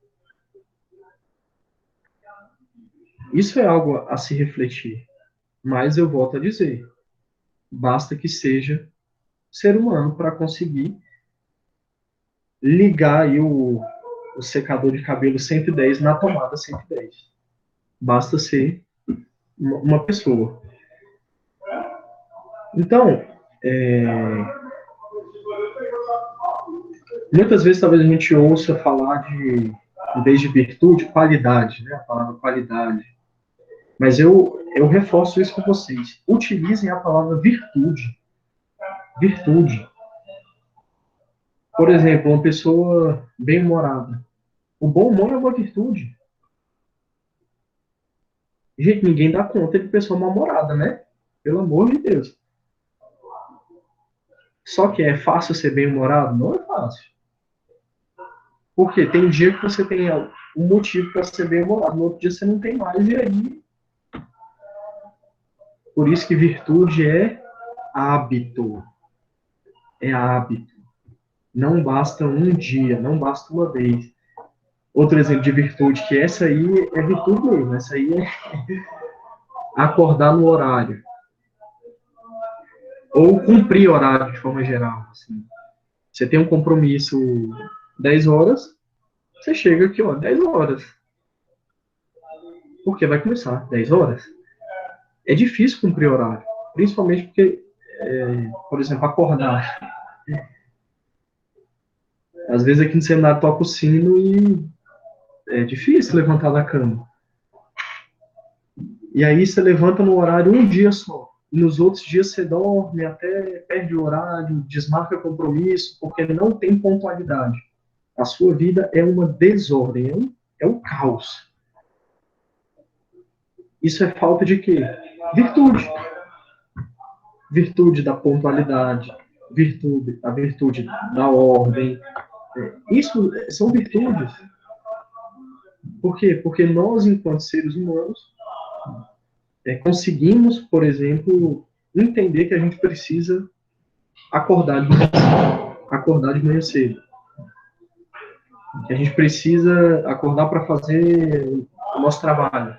Isso é algo a se refletir. Mas eu volto a dizer, basta que seja ser humano para conseguir ligar aí o secador de cabelo 110 na tomada 110. Basta ser uma pessoa. Então, muitas vezes talvez a gente ouça falar de, em vez de virtude, qualidade, né? A palavra qualidade. Mas eu reforço isso com vocês. Utilizem a palavra virtude. Virtude. Por exemplo, uma pessoa bem-humorada. O bom humor é uma virtude. Gente, ninguém dá conta de pessoa mal-humorada, né? Pelo amor de Deus. Só que é fácil ser bem-humorado? Não é fácil. Porque tem dia que você tem um motivo para ser bem-humorado, no outro dia você não tem mais, e aí... Por isso que virtude é hábito. É hábito. Não basta um dia, não basta uma vez. Outro exemplo de virtude, que essa aí é virtude mesmo, essa aí é acordar no horário. Ou cumprir horário de forma geral. Assim. Você tem um compromisso 10 horas, você chega aqui, 10 horas. Porque vai começar 10 horas. É difícil cumprir horário, principalmente porque, por exemplo, acordar. Às vezes aqui no seminário toca o sino e é difícil levantar da cama. E aí você levanta no horário um dia só. E nos outros dias você dorme, até perde o horário, desmarca compromisso, porque não tem pontualidade. A sua vida é uma desordem, é um caos. Isso é falta de quê? Virtude. Virtude da pontualidade, a virtude da ordem. Isso são virtudes. Por quê? Porque nós, enquanto seres humanos, conseguimos, por exemplo, entender que a gente precisa acordar de manhã cedo. Que a gente precisa acordar para fazer o nosso trabalho.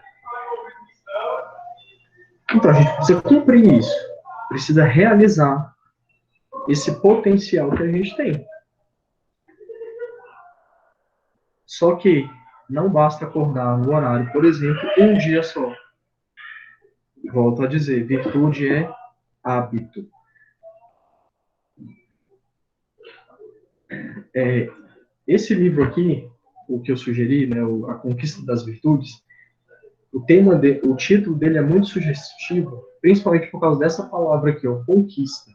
Então, a gente precisa cumprir isso. Precisa realizar esse potencial que a gente tem. Só que não basta acordar no horário, por exemplo, um dia só. Volto a dizer, virtude é hábito. Esse livro aqui, o que eu sugeri, né, A Conquista das Virtudes, o título dele é muito sugestivo, principalmente por causa dessa palavra aqui, ó, conquista.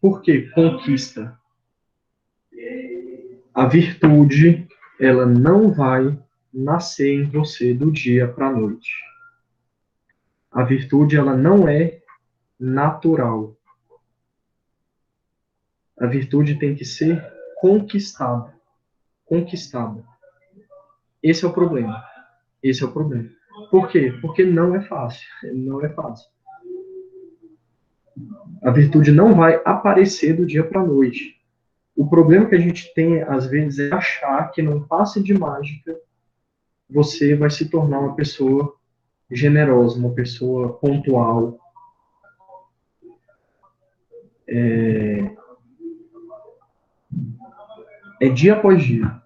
Por que conquista? A virtude, ela não vai nascer em você do dia para a noite. A virtude, ela não é natural. A virtude tem que ser conquistada. Conquistada. Esse é o problema. Esse é o problema. Por quê? Porque não é fácil. Não é fácil. A virtude não vai aparecer do dia para a noite. O problema que a gente tem, às vezes, é achar que num passe de mágica você vai se tornar uma pessoa generosa, uma pessoa pontual. É dia após dia.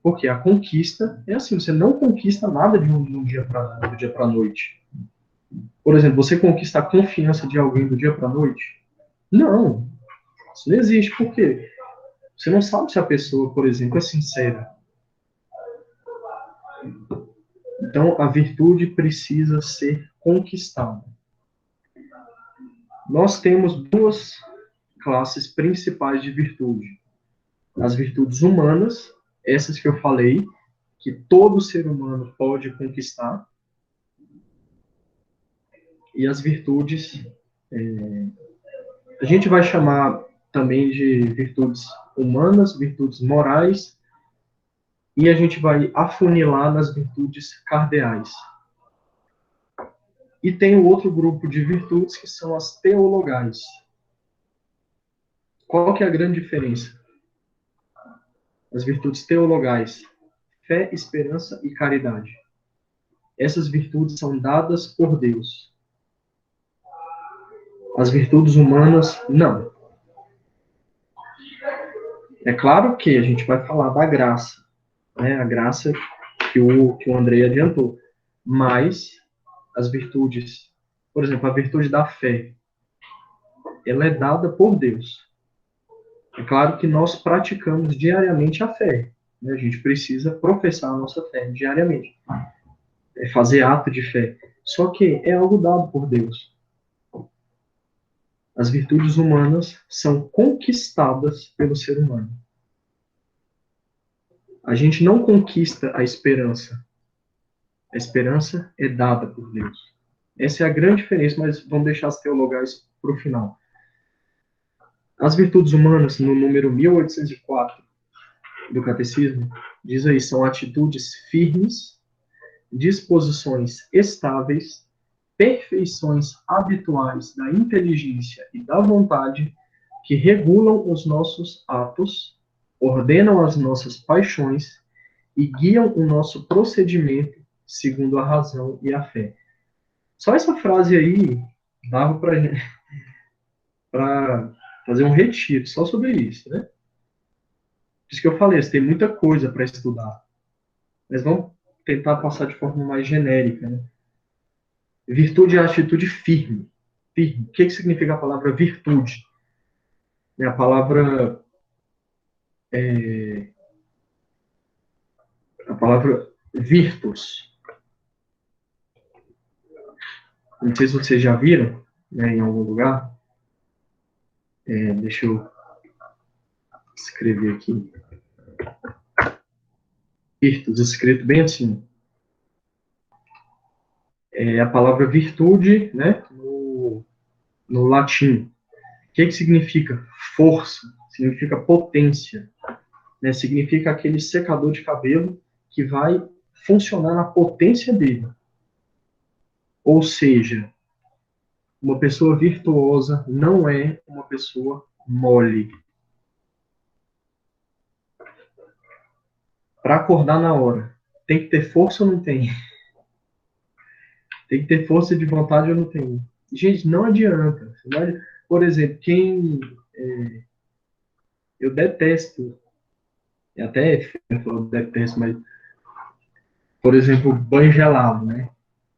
Porque a conquista é assim, você não conquista nada de um dia para a noite. Por exemplo, você conquista a confiança de alguém do dia para a noite? Não. Isso não existe. Por quê? Você não sabe se a pessoa, por exemplo, é sincera. Então, a virtude precisa ser conquistada. Nós temos duas classes principais de virtude. As virtudes humanas, essas que eu falei, que todo ser humano pode conquistar, e as virtudes, a gente vai chamar também de virtudes humanas, virtudes morais, e a gente vai afunilar nas virtudes cardeais. E tem o outro grupo de virtudes que são as teologais. Qual que é a grande diferença? As virtudes teologais, fé, esperança e caridade. Essas virtudes são dadas por Deus. As virtudes humanas, não. É claro que a gente vai falar da graça, né? A graça que o Andrei adiantou. Mas as virtudes, por exemplo, a virtude da fé, ela é dada por Deus. É claro que nós praticamos diariamente a fé, né? A gente precisa professar a nossa fé diariamente. É fazer ato de fé. Só que é algo dado por Deus. As virtudes humanas são conquistadas pelo ser humano. A gente não conquista a esperança. A esperança é dada por Deus. Essa é a grande diferença, mas vamos deixar as teologais para o final. As virtudes humanas, no número 1804 do Catecismo, diz aí, são atitudes firmes, disposições estáveis, perfeições habituais da inteligência e da vontade que regulam os nossos atos, ordenam as nossas paixões e guiam o nosso procedimento segundo a razão e a fé. Só essa frase aí dava para fazer um retiro só sobre isso, né? Por isso que eu falei, tem muita coisa para estudar. Mas vamos tentar passar de forma mais genérica, né? Virtude é a atitude firme. Firme. O que significa a palavra virtude? A palavra virtus. Não sei se vocês já viram, né, em algum lugar. Deixa eu escrever aqui. Virtus, escrito bem assim. É a palavra virtude, né, no latim. O que significa? Força, significa potência, né, significa aquele secador de cabelo que vai funcionar na potência dele. Ou seja, uma pessoa virtuosa não é uma pessoa mole. Para acordar na hora, tem que ter força ou não tem? Tem que ter força de vontade ou não tem? Gente, não adianta. Por exemplo, eu detesto, até eu detesto, mas, por exemplo, banho gelado, né?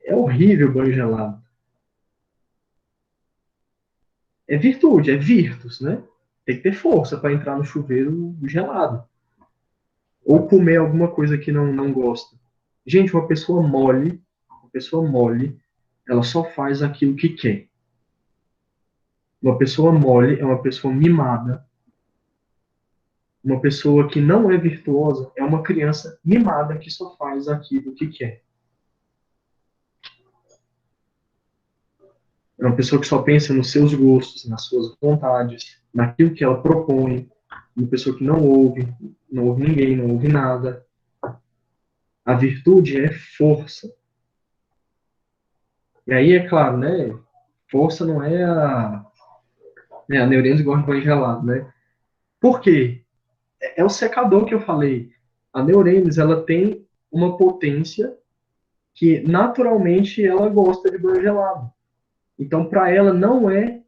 É horrível banho gelado. É virtude, é virtus, né? tem que ter força para entrar no chuveiro gelado. Ou comer alguma coisa que não gosta. Gente, uma pessoa mole, ela só faz aquilo que quer. Uma pessoa mole é uma pessoa mimada. Uma pessoa que não é virtuosa é uma criança mimada que só faz aquilo que quer. É uma pessoa que só pensa nos seus gostos, nas suas vontades, naquilo que ela propõe. Uma pessoa que não ouve ninguém, não ouve nada. A virtude é força. E aí, é claro, né? Força não é a... Né, a Neurênio gosta de banho gelado, né? Por quê? É o secador que eu falei. A Neurênio, ela tem uma potência que, naturalmente, ela gosta de banho gelado. Então, para ela, não é...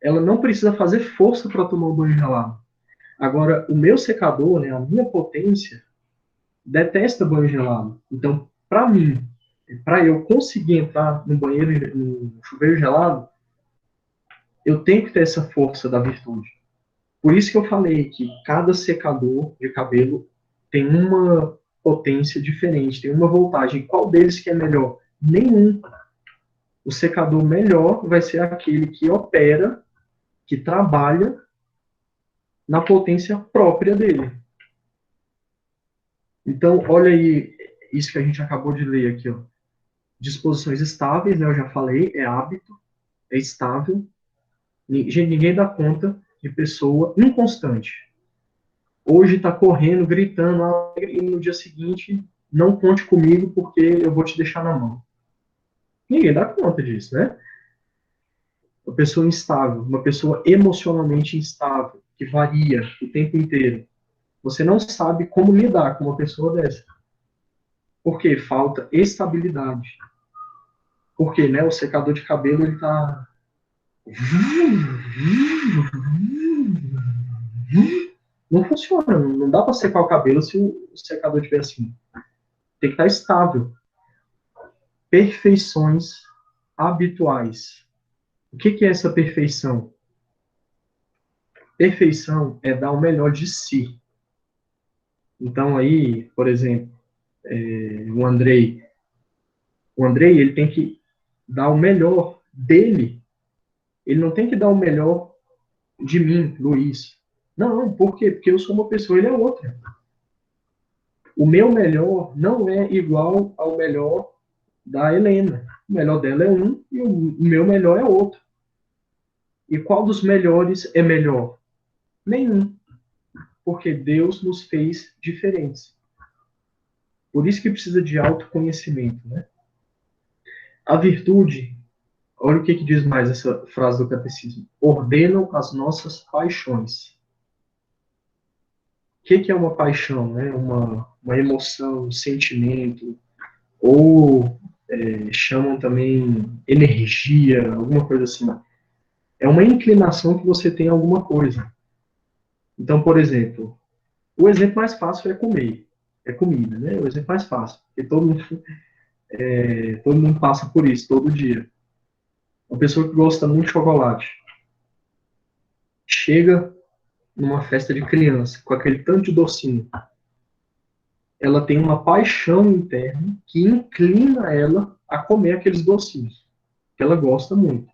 Ela não precisa fazer força para tomar um banho gelado. Agora, o meu secador, né, a minha potência, detesta banho gelado. Então, para mim, para eu conseguir entrar no banheiro, no chuveiro gelado, eu tenho que ter essa força da virtude. Por isso que eu falei que cada secador de cabelo tem uma potência diferente, tem uma voltagem. Qual deles que é melhor? Nenhum. O secador melhor vai ser aquele que opera, que trabalha na potência própria dele. Então, olha aí isso que a gente acabou de ler aqui, ó. Disposições estáveis, né, eu já falei, é hábito, é estável. Gente, ninguém dá conta de pessoa inconstante. Hoje está correndo, gritando, e no dia seguinte, não conte comigo porque eu vou te deixar na mão. Ninguém dá conta disso, né? Uma pessoa instável, uma pessoa emocionalmente instável, que varia o tempo inteiro. Você não sabe como lidar com uma pessoa dessa. Porque falta estabilidade. Porque, né, o secador de cabelo, ele tá... Não funciona, não dá para secar o cabelo se o secador estiver assim. Tem que estar estável. Perfeições habituais. O que é essa perfeição? Perfeição é dar o melhor de si. Então aí, por exemplo, o Andrei, ele tem que dar o melhor dele. Ele não tem que dar o melhor de mim, Luiz. Não, por quê? Porque eu sou uma pessoa, ele é outra. O meu melhor não é igual ao melhor da Helena. O melhor dela é um e o meu melhor é outro. E qual dos melhores é melhor? Nenhum. Porque Deus nos fez diferentes. Por isso que precisa de autoconhecimento, né? A virtude, olha o que diz mais essa frase do catecismo. Ordenam as nossas paixões. O que é uma paixão? Né? Uma emoção, um sentimento, ou chamam também energia, alguma coisa assim. É uma inclinação que você tem a alguma coisa. Então, por exemplo, o exemplo mais fácil é comer. É comida, né? O exemplo mais fácil. Porque todo mundo passa por isso, todo dia. Uma pessoa que gosta muito de chocolate chega numa festa de criança com aquele tanto de docinho. Ela tem uma paixão interna que inclina ela a comer aqueles docinhos, que ela gosta muito.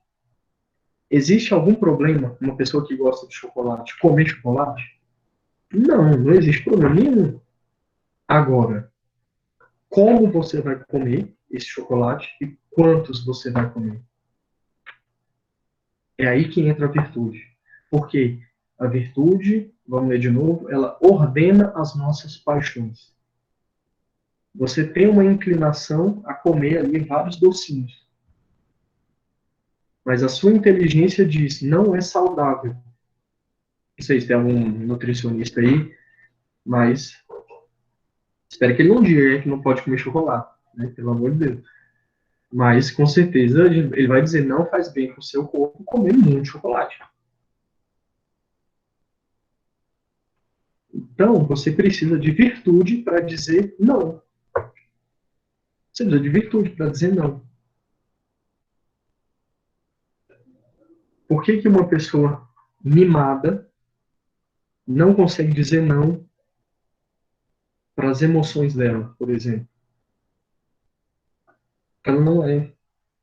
Existe algum problema uma pessoa que gosta de chocolate comer chocolate? Não, não existe problema nenhum. Agora, como você vai comer esse chocolate e quantos você vai comer? É aí que entra a virtude. Porque a virtude, vamos ler de novo, ela ordena as nossas paixões. Você tem uma inclinação a comer ali vários docinhos. Mas a sua inteligência diz, não é saudável. Não sei se tem algum nutricionista aí, mas espero que ele não diga que não pode comer chocolate, né? Pelo amor de Deus. Mas, com certeza, ele vai dizer, não faz bem para o seu corpo comer muito chocolate. Então, você precisa de virtude para dizer não. Você precisa de virtude para dizer não. Por que uma pessoa mimada, não consegue dizer não para as emoções dela, por exemplo. Ela não é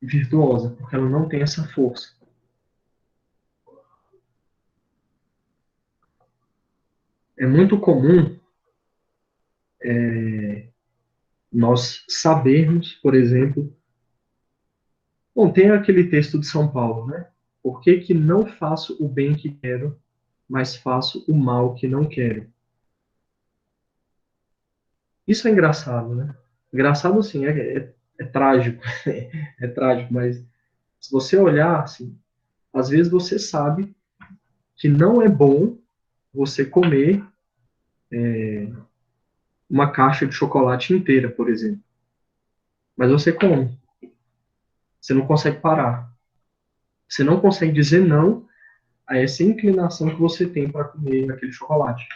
virtuosa, porque ela não tem essa força. É muito comum nós sabermos, por exemplo, bom, tem aquele texto de São Paulo, né? Por que que não faço o bem que quero, mas faço o mal que não quero? Isso é engraçado, né? Engraçado, assim, é trágico. É trágico, mas se você olhar, assim, às vezes você sabe que não é bom você comer uma caixa de chocolate inteira, por exemplo. Mas você come. Você não consegue parar. Você não consegue dizer não a essa inclinação que você tem para comer aquele chocolate.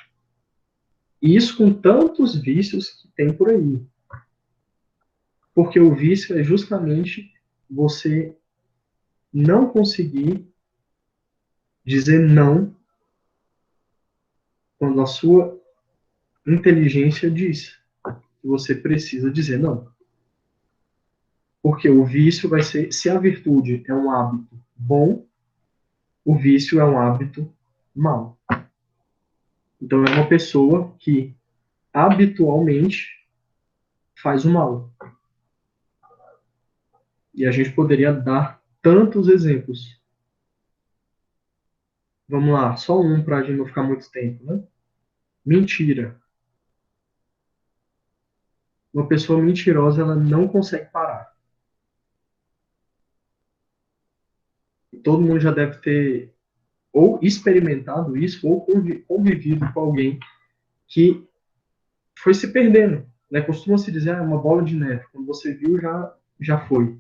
E isso com tantos vícios que tem por aí. Porque o vício é justamente você não conseguir dizer não quando a sua inteligência diz que você precisa dizer não. Porque o vício vai ser, se a virtude é um hábito bom, o vício é um hábito mau. Então é uma pessoa que habitualmente faz o mal. E a gente poderia dar tantos exemplos. Vamos lá, só um para a gente não ficar muito tempo, né? Mentira. Uma pessoa mentirosa, ela não consegue parar. Todo mundo já deve ter ou experimentado isso, ou convivido com alguém que foi se perdendo. Né? Costuma-se dizer, é uma bola de neve. Quando você viu, já foi.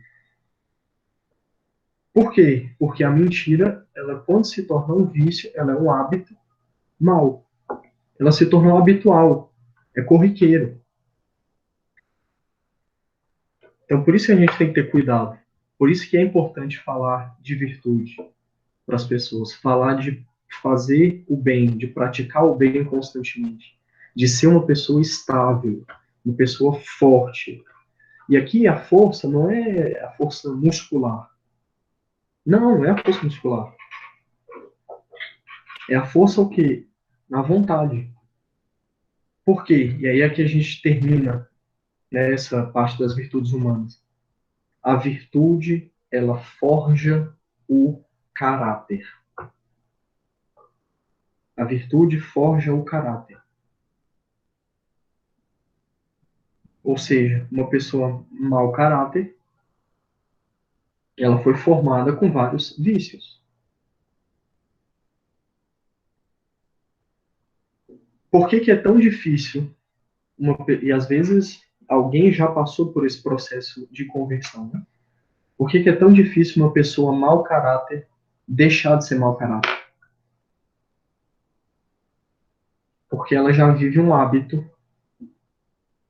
Por quê? Porque a mentira, ela quando se torna um vício, ela é um hábito mau. Ela se tornou habitual. É corriqueiro. Então, por isso que a gente tem que ter cuidado. Por isso que é importante falar de virtude para as pessoas. Falar de fazer o bem, de praticar o bem constantemente. De ser uma pessoa estável, uma pessoa forte. E aqui a força não é a força muscular. Não é a força muscular. É a força o quê? Na vontade. Por quê? E aí é que a gente termina, né, essa parte das virtudes humanas. A virtude, ela forja o caráter. A virtude forja o caráter. Ou seja, uma pessoa mau caráter, ela foi formada com vários vícios. Por que que é tão difícil? E às vezes alguém já passou por esse processo de conversão, né? Por que que é tão difícil uma pessoa mau caráter deixar de ser mau caráter? Porque ela já vive um hábito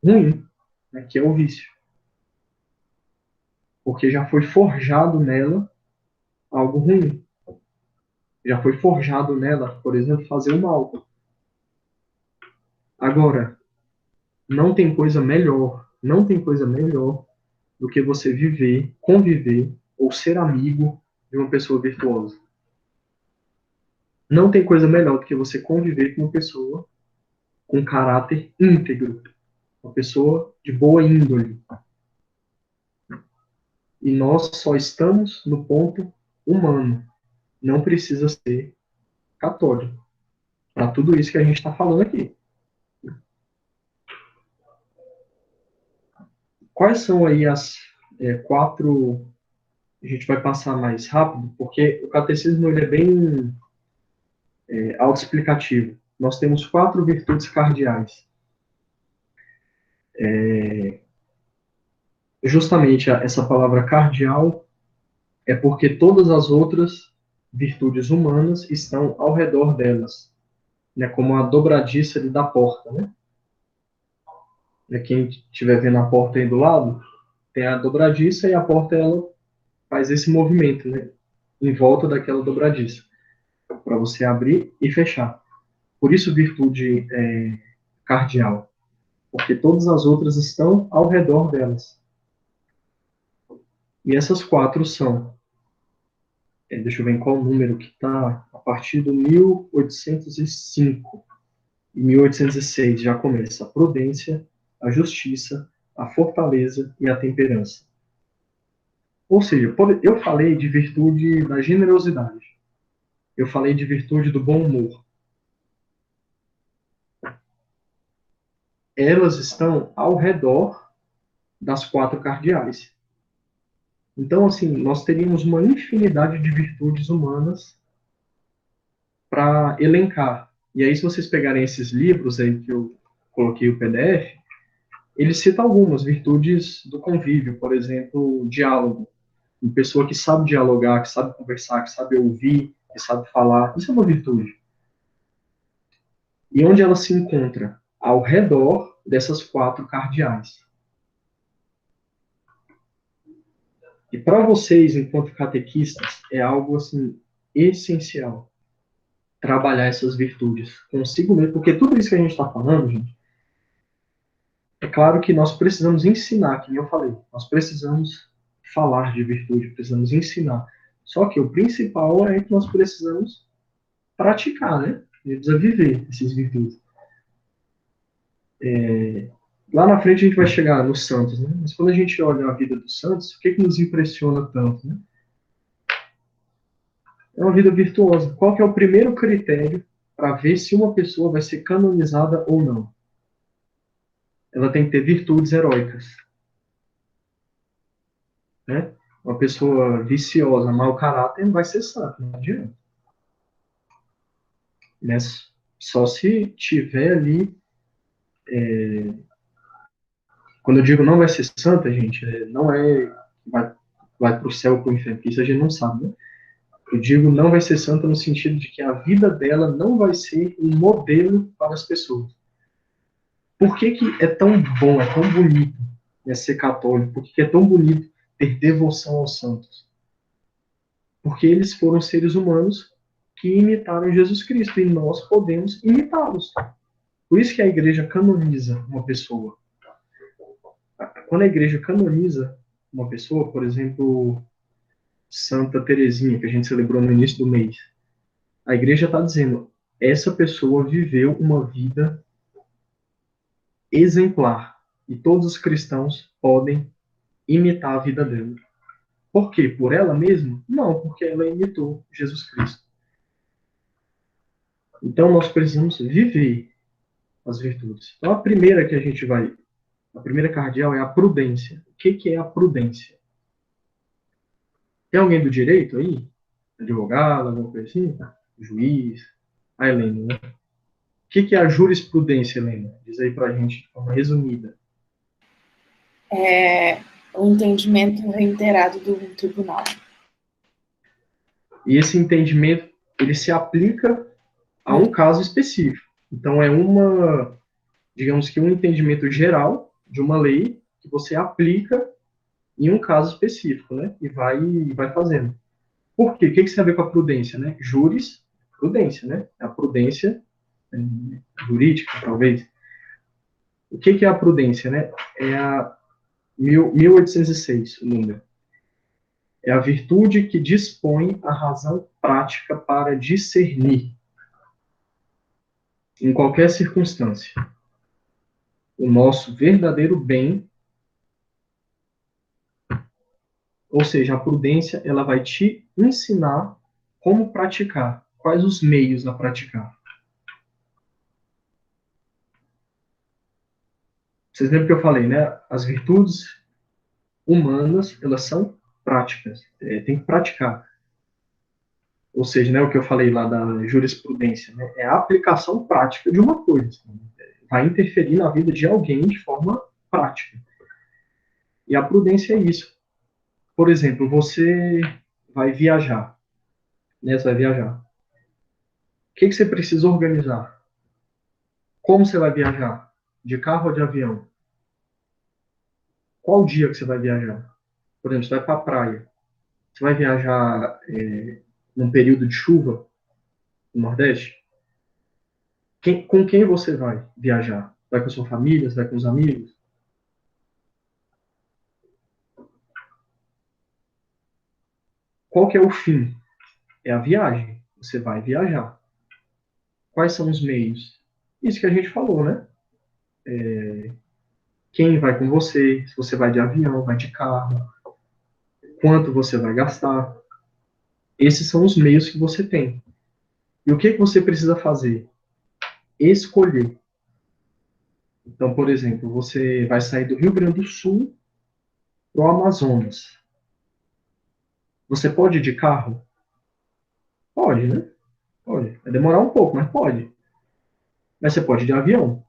ruim, né, que é o vício. Porque já foi forjado nela algo ruim. Já foi forjado nela, por exemplo, fazer o mal. Agora, não tem coisa melhor do que você viver, conviver ou ser amigo de uma pessoa virtuosa. Não tem coisa melhor do que você conviver com uma pessoa com caráter íntegro, uma pessoa de boa índole. E nós só estamos no ponto humano. Não precisa ser católico. Para tudo isso que a gente está falando aqui. Quais são aí as quatro... A gente vai passar mais rápido, porque o catecismo ele é bem autoexplicativo. Nós temos 4 virtudes cardeais. Justamente essa palavra cardeal é porque todas as outras virtudes humanas estão ao redor delas, né, como a dobradiça ali da porta, né? Quem estiver vendo a porta aí do lado, tem a dobradiça e a porta ela faz esse movimento, né, em volta daquela dobradiça. para você abrir e fechar. Por isso, virtude cardial, porque todas as outras estão ao redor delas. E essas 4 são, deixa eu ver em qual número que está, a partir do 1805 e 1806 já começa a prudência, a justiça, a fortaleza e a temperança. Ou seja, eu falei de virtude da generosidade, eu falei de virtude do bom humor. Elas estão ao redor das 4 cardeais. Então, assim, nós teríamos uma infinidade de virtudes humanas para elencar. E aí, se vocês pegarem esses livros aí que eu coloquei o PDF, ele cita algumas virtudes do convívio, por exemplo, o diálogo. Uma pessoa que sabe dialogar, que sabe conversar, que sabe ouvir, que sabe falar, isso é uma virtude. E onde ela se encontra? Ao redor dessas 4 cardeais. E para vocês, enquanto catequistas, é algo assim essencial trabalhar essas virtudes consigo mesmo, porque tudo isso que a gente está falando, gente, é claro que nós precisamos ensinar, como eu falei, nós precisamos falar de virtude, precisamos ensinar. Só que o principal é que nós precisamos praticar, né? A gente precisa viver essas virtudes. Lá na frente a gente vai chegar nos santos, né? Mas quando a gente olha a vida dos santos, o que nos impressiona tanto, né? É uma vida virtuosa. Qual que é o primeiro critério para ver se uma pessoa vai ser canonizada ou não? Ela tem que ter virtudes heróicas. Né? Uma pessoa viciosa, mau caráter, não vai ser santa, não adianta. Mas só se tiver ali... Quando eu digo não vai ser santa, gente, não é vai para o céu ou para o inferno, isso a gente não sabe, né? Eu digo não vai ser santa no sentido de que a vida dela não vai ser um modelo para as pessoas. Por que é tão bom, é tão bonito, né, ser católico? Por que é tão bonito ter devoção aos santos? Porque eles foram seres humanos que imitaram Jesus Cristo e nós podemos imitá-los. Por isso que a igreja canoniza uma pessoa. Quando a igreja canoniza uma pessoa, por exemplo, Santa Teresinha, que a gente celebrou no início do mês, a igreja está dizendo, essa pessoa viveu uma vida exemplar e todos os cristãos podem imitar a vida dela. Por quê? Por ela mesma? Não, porque ela imitou Jesus Cristo. Então nós precisamos viver as virtudes. Então a primeira que a gente vai, a primeira cardeal é a prudência. O que é a prudência? Tem alguém do direito aí? Advogado, alguma coisa assim? Juiz? A Helena, né? O que é a jurisprudência, Helena? Diz aí pra gente de forma resumida. É o entendimento reiterado do tribunal. E esse entendimento, ele se aplica a um caso específico. Então, digamos que um entendimento geral de uma lei que você aplica em um caso específico, né? E vai fazendo. Por quê? O que tem a ver com a prudência, né? Prudência, né? A prudência jurídica, talvez. O que é a prudência, né? É a 1806, o número. É a virtude que dispõe a razão prática para discernir, em qualquer circunstância, o nosso verdadeiro bem. Ou seja, a prudência, ela vai te ensinar como praticar, quais os meios a praticar. Vocês lembram que eu falei, né? As virtudes humanas, elas são práticas, tem que praticar. Ou seja, né, o que eu falei lá da jurisprudência, né, é a aplicação prática de uma coisa. Vai interferir na vida de alguém de forma prática. E a prudência é isso. Por exemplo, você vai viajar. Né, você vai viajar. O que você precisa organizar? Como você vai viajar? De carro ou de avião? Qual dia que você vai viajar? Por exemplo, você vai para a praia. Você vai viajar num período de chuva? no Nordeste? Com quem você vai viajar? Vai com a sua família? Vai com os amigos? Qual que é o fim? É a viagem. Você vai viajar. Quais são os meios? Isso que a gente falou, né? Quem vai com você? Se você vai de avião, vai de carro? Quanto você vai gastar? Esses são os meios que você tem. E o que você precisa fazer? Escolher. Então, por exemplo, você vai sair do Rio Grande do Sul para o Amazonas. Você pode ir de carro? Pode, né? Pode. Vai demorar um pouco, mas pode. Mas você pode ir de avião.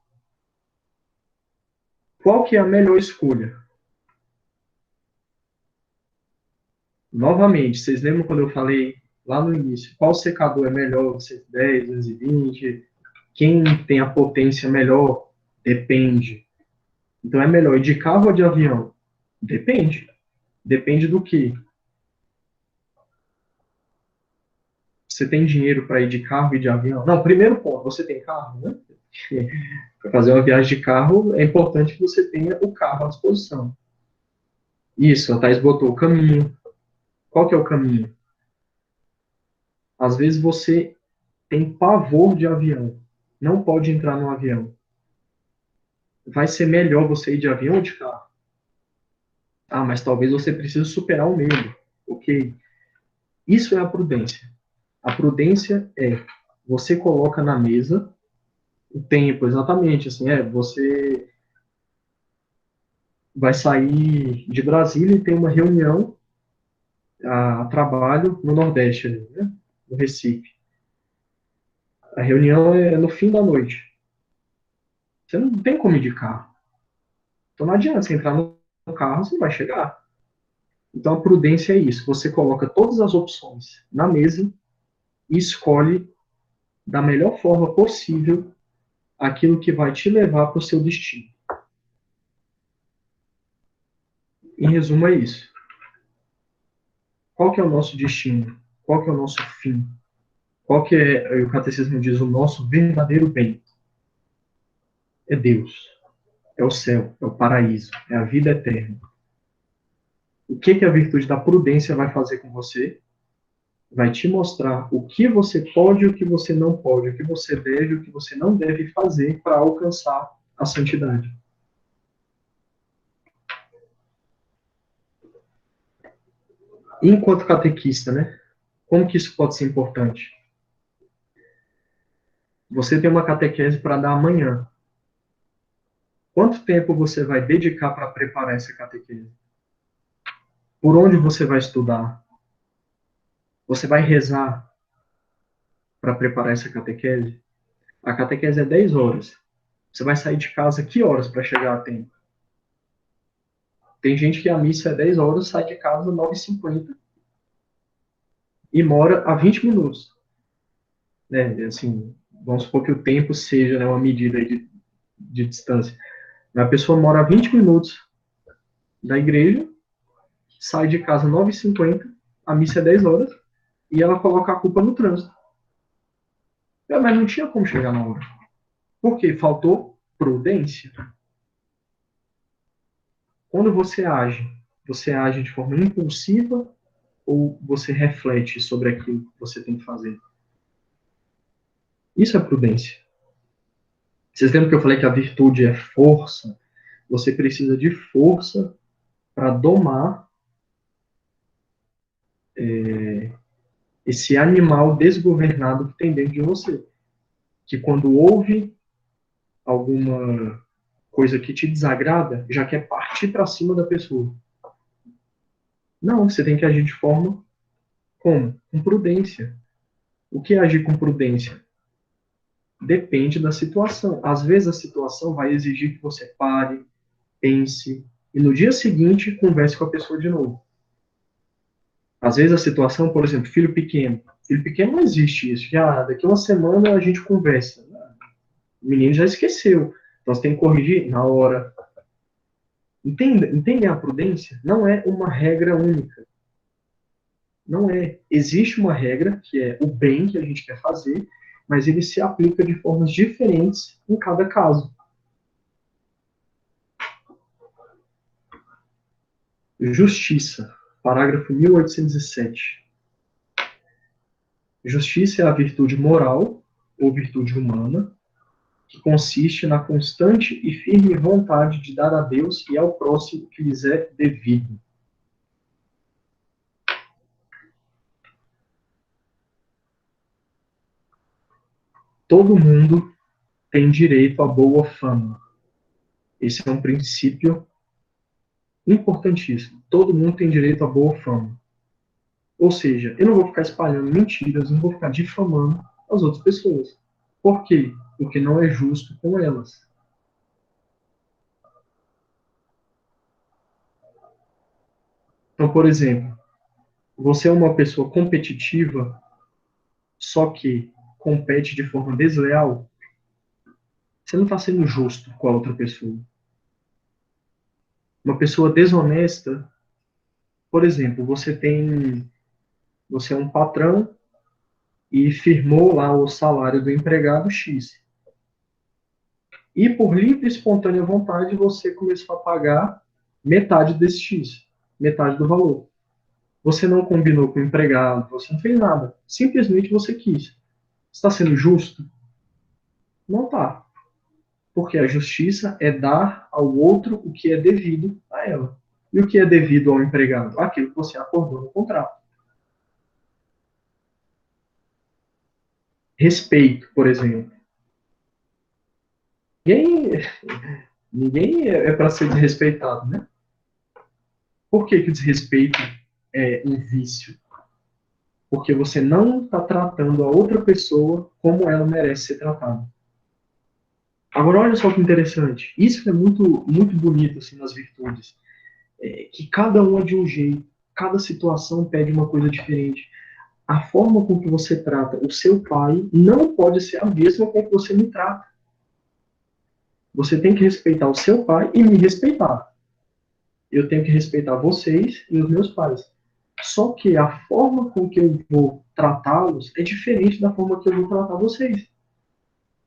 Qual que é a melhor escolha? Novamente, vocês lembram quando eu falei lá no início, qual secador é melhor, 110, 220? Quem tem a potência melhor? Depende. Então é melhor ir de carro ou de avião? Depende. Depende do quê? Você tem dinheiro para ir de carro e de avião? Não, primeiro ponto, você tem carro, né? Para fazer uma viagem de carro, é importante que você tenha o carro à disposição. Isso, a Thaís botou o caminho. Qual que é o caminho? Às vezes você tem pavor de avião. Não pode entrar no avião. Vai ser melhor você ir de avião ou de carro? Ah, mas talvez você precise superar o medo. Ok. Isso é a prudência. A prudência é você coloca na mesa o tempo, exatamente, assim, você vai sair de Brasília e tem uma reunião a trabalho no Nordeste, né, no Recife. A reunião é no fim da noite. Você não tem como ir de carro. Então não adianta você entrar no carro, você não vai chegar. Então a prudência é isso. Você coloca todas as opções na mesa e escolhe da melhor forma possível aquilo que vai te levar para o seu destino. Em resumo, é isso. Qual que é o nosso destino? Qual que é o nosso fim? Qual que é, o catecismo diz, o nosso verdadeiro bem? É Deus, é o céu, é o paraíso, é a vida eterna. O que a virtude da prudência vai fazer com você? Vai te mostrar o que você pode e o que você não pode, o que você deve e o que você não deve fazer para alcançar a santidade. E enquanto catequista, né? Como que isso pode ser importante? Você tem uma catequese para dar amanhã. Quanto tempo você vai dedicar para preparar essa catequese? Por onde você vai estudar? Você vai rezar para preparar essa catequese? A catequese é 10 horas. Você vai sair de casa que horas para chegar a tempo? Tem gente que a missa é 10 horas, sai de casa 9h50 e mora a 20 minutos. Né? Assim, vamos supor que o tempo seja, né, uma medida de distância. A pessoa mora a 20 minutos da igreja, sai de casa 9h50, a missa é 10 horas, e ela coloca a culpa no trânsito. Mas não tinha como chegar na hora. Por quê? Faltou prudência. Quando você age de forma impulsiva ou você reflete sobre aquilo que você tem que fazer? Isso é prudência. Vocês lembram que eu falei que a virtude é força? Você precisa de força para domar esse animal desgovernado que tem dentro de você. Que quando ouve alguma coisa que te desagrada, já quer partir para cima da pessoa. Não, você tem que agir de forma como? Com prudência. O que é agir com prudência? Depende da situação. Às vezes a situação vai exigir que você pare, pense, e no dia seguinte converse com a pessoa de novo. Às vezes a situação, por exemplo, filho pequeno. Filho pequeno não existe isso. Daqui a uma semana a gente conversa. O menino já esqueceu. Então você tem que corrigir na hora. Entendem a prudência? Não é uma regra única. Não é. Existe uma regra, que é o bem que a gente quer fazer, mas ele se aplica de formas diferentes em cada caso. Justiça, parágrafo 1807. Justiça é a virtude moral ou virtude humana que consiste na constante e firme vontade de dar a Deus e ao próximo o que lhes é devido. Todo mundo tem direito à boa fama. Esse é um princípio importantíssimo. Todo mundo tem direito à boa fama. Ou seja, eu não vou ficar espalhando mentiras, não vou ficar difamando as outras pessoas. Por quê? Porque não é justo com elas. Então, por exemplo, você é uma pessoa competitiva, só que compete de forma desleal, você não está sendo justo com a outra pessoa. Uma pessoa desonesta, por exemplo, você é um patrão e firmou lá o salário do empregado X. E por livre e espontânea vontade, você começou a pagar metade desse X, metade do valor. Você não combinou com o empregado, você não fez nada. Simplesmente você quis. Está sendo justo? Não está. Porque a justiça é dar ao outro o que é devido a ela. E o que é devido ao empregado? Aquilo que você acordou no contrato. Respeito, por exemplo. Ninguém é para ser desrespeitado, né? Por que o desrespeito é um vício? Porque você não está tratando a outra pessoa como ela merece ser tratada. Agora, olha só que interessante. Isso é muito, muito bonito assim, nas virtudes. Que cada um é de um jeito. Cada situação pede uma coisa diferente. A forma com que você trata o seu pai não pode ser a mesma com que você me trata. Você tem que respeitar o seu pai e me respeitar. Eu tenho que respeitar vocês e os meus pais. Só que a forma com que eu vou tratá-los é diferente da forma que eu vou tratar vocês.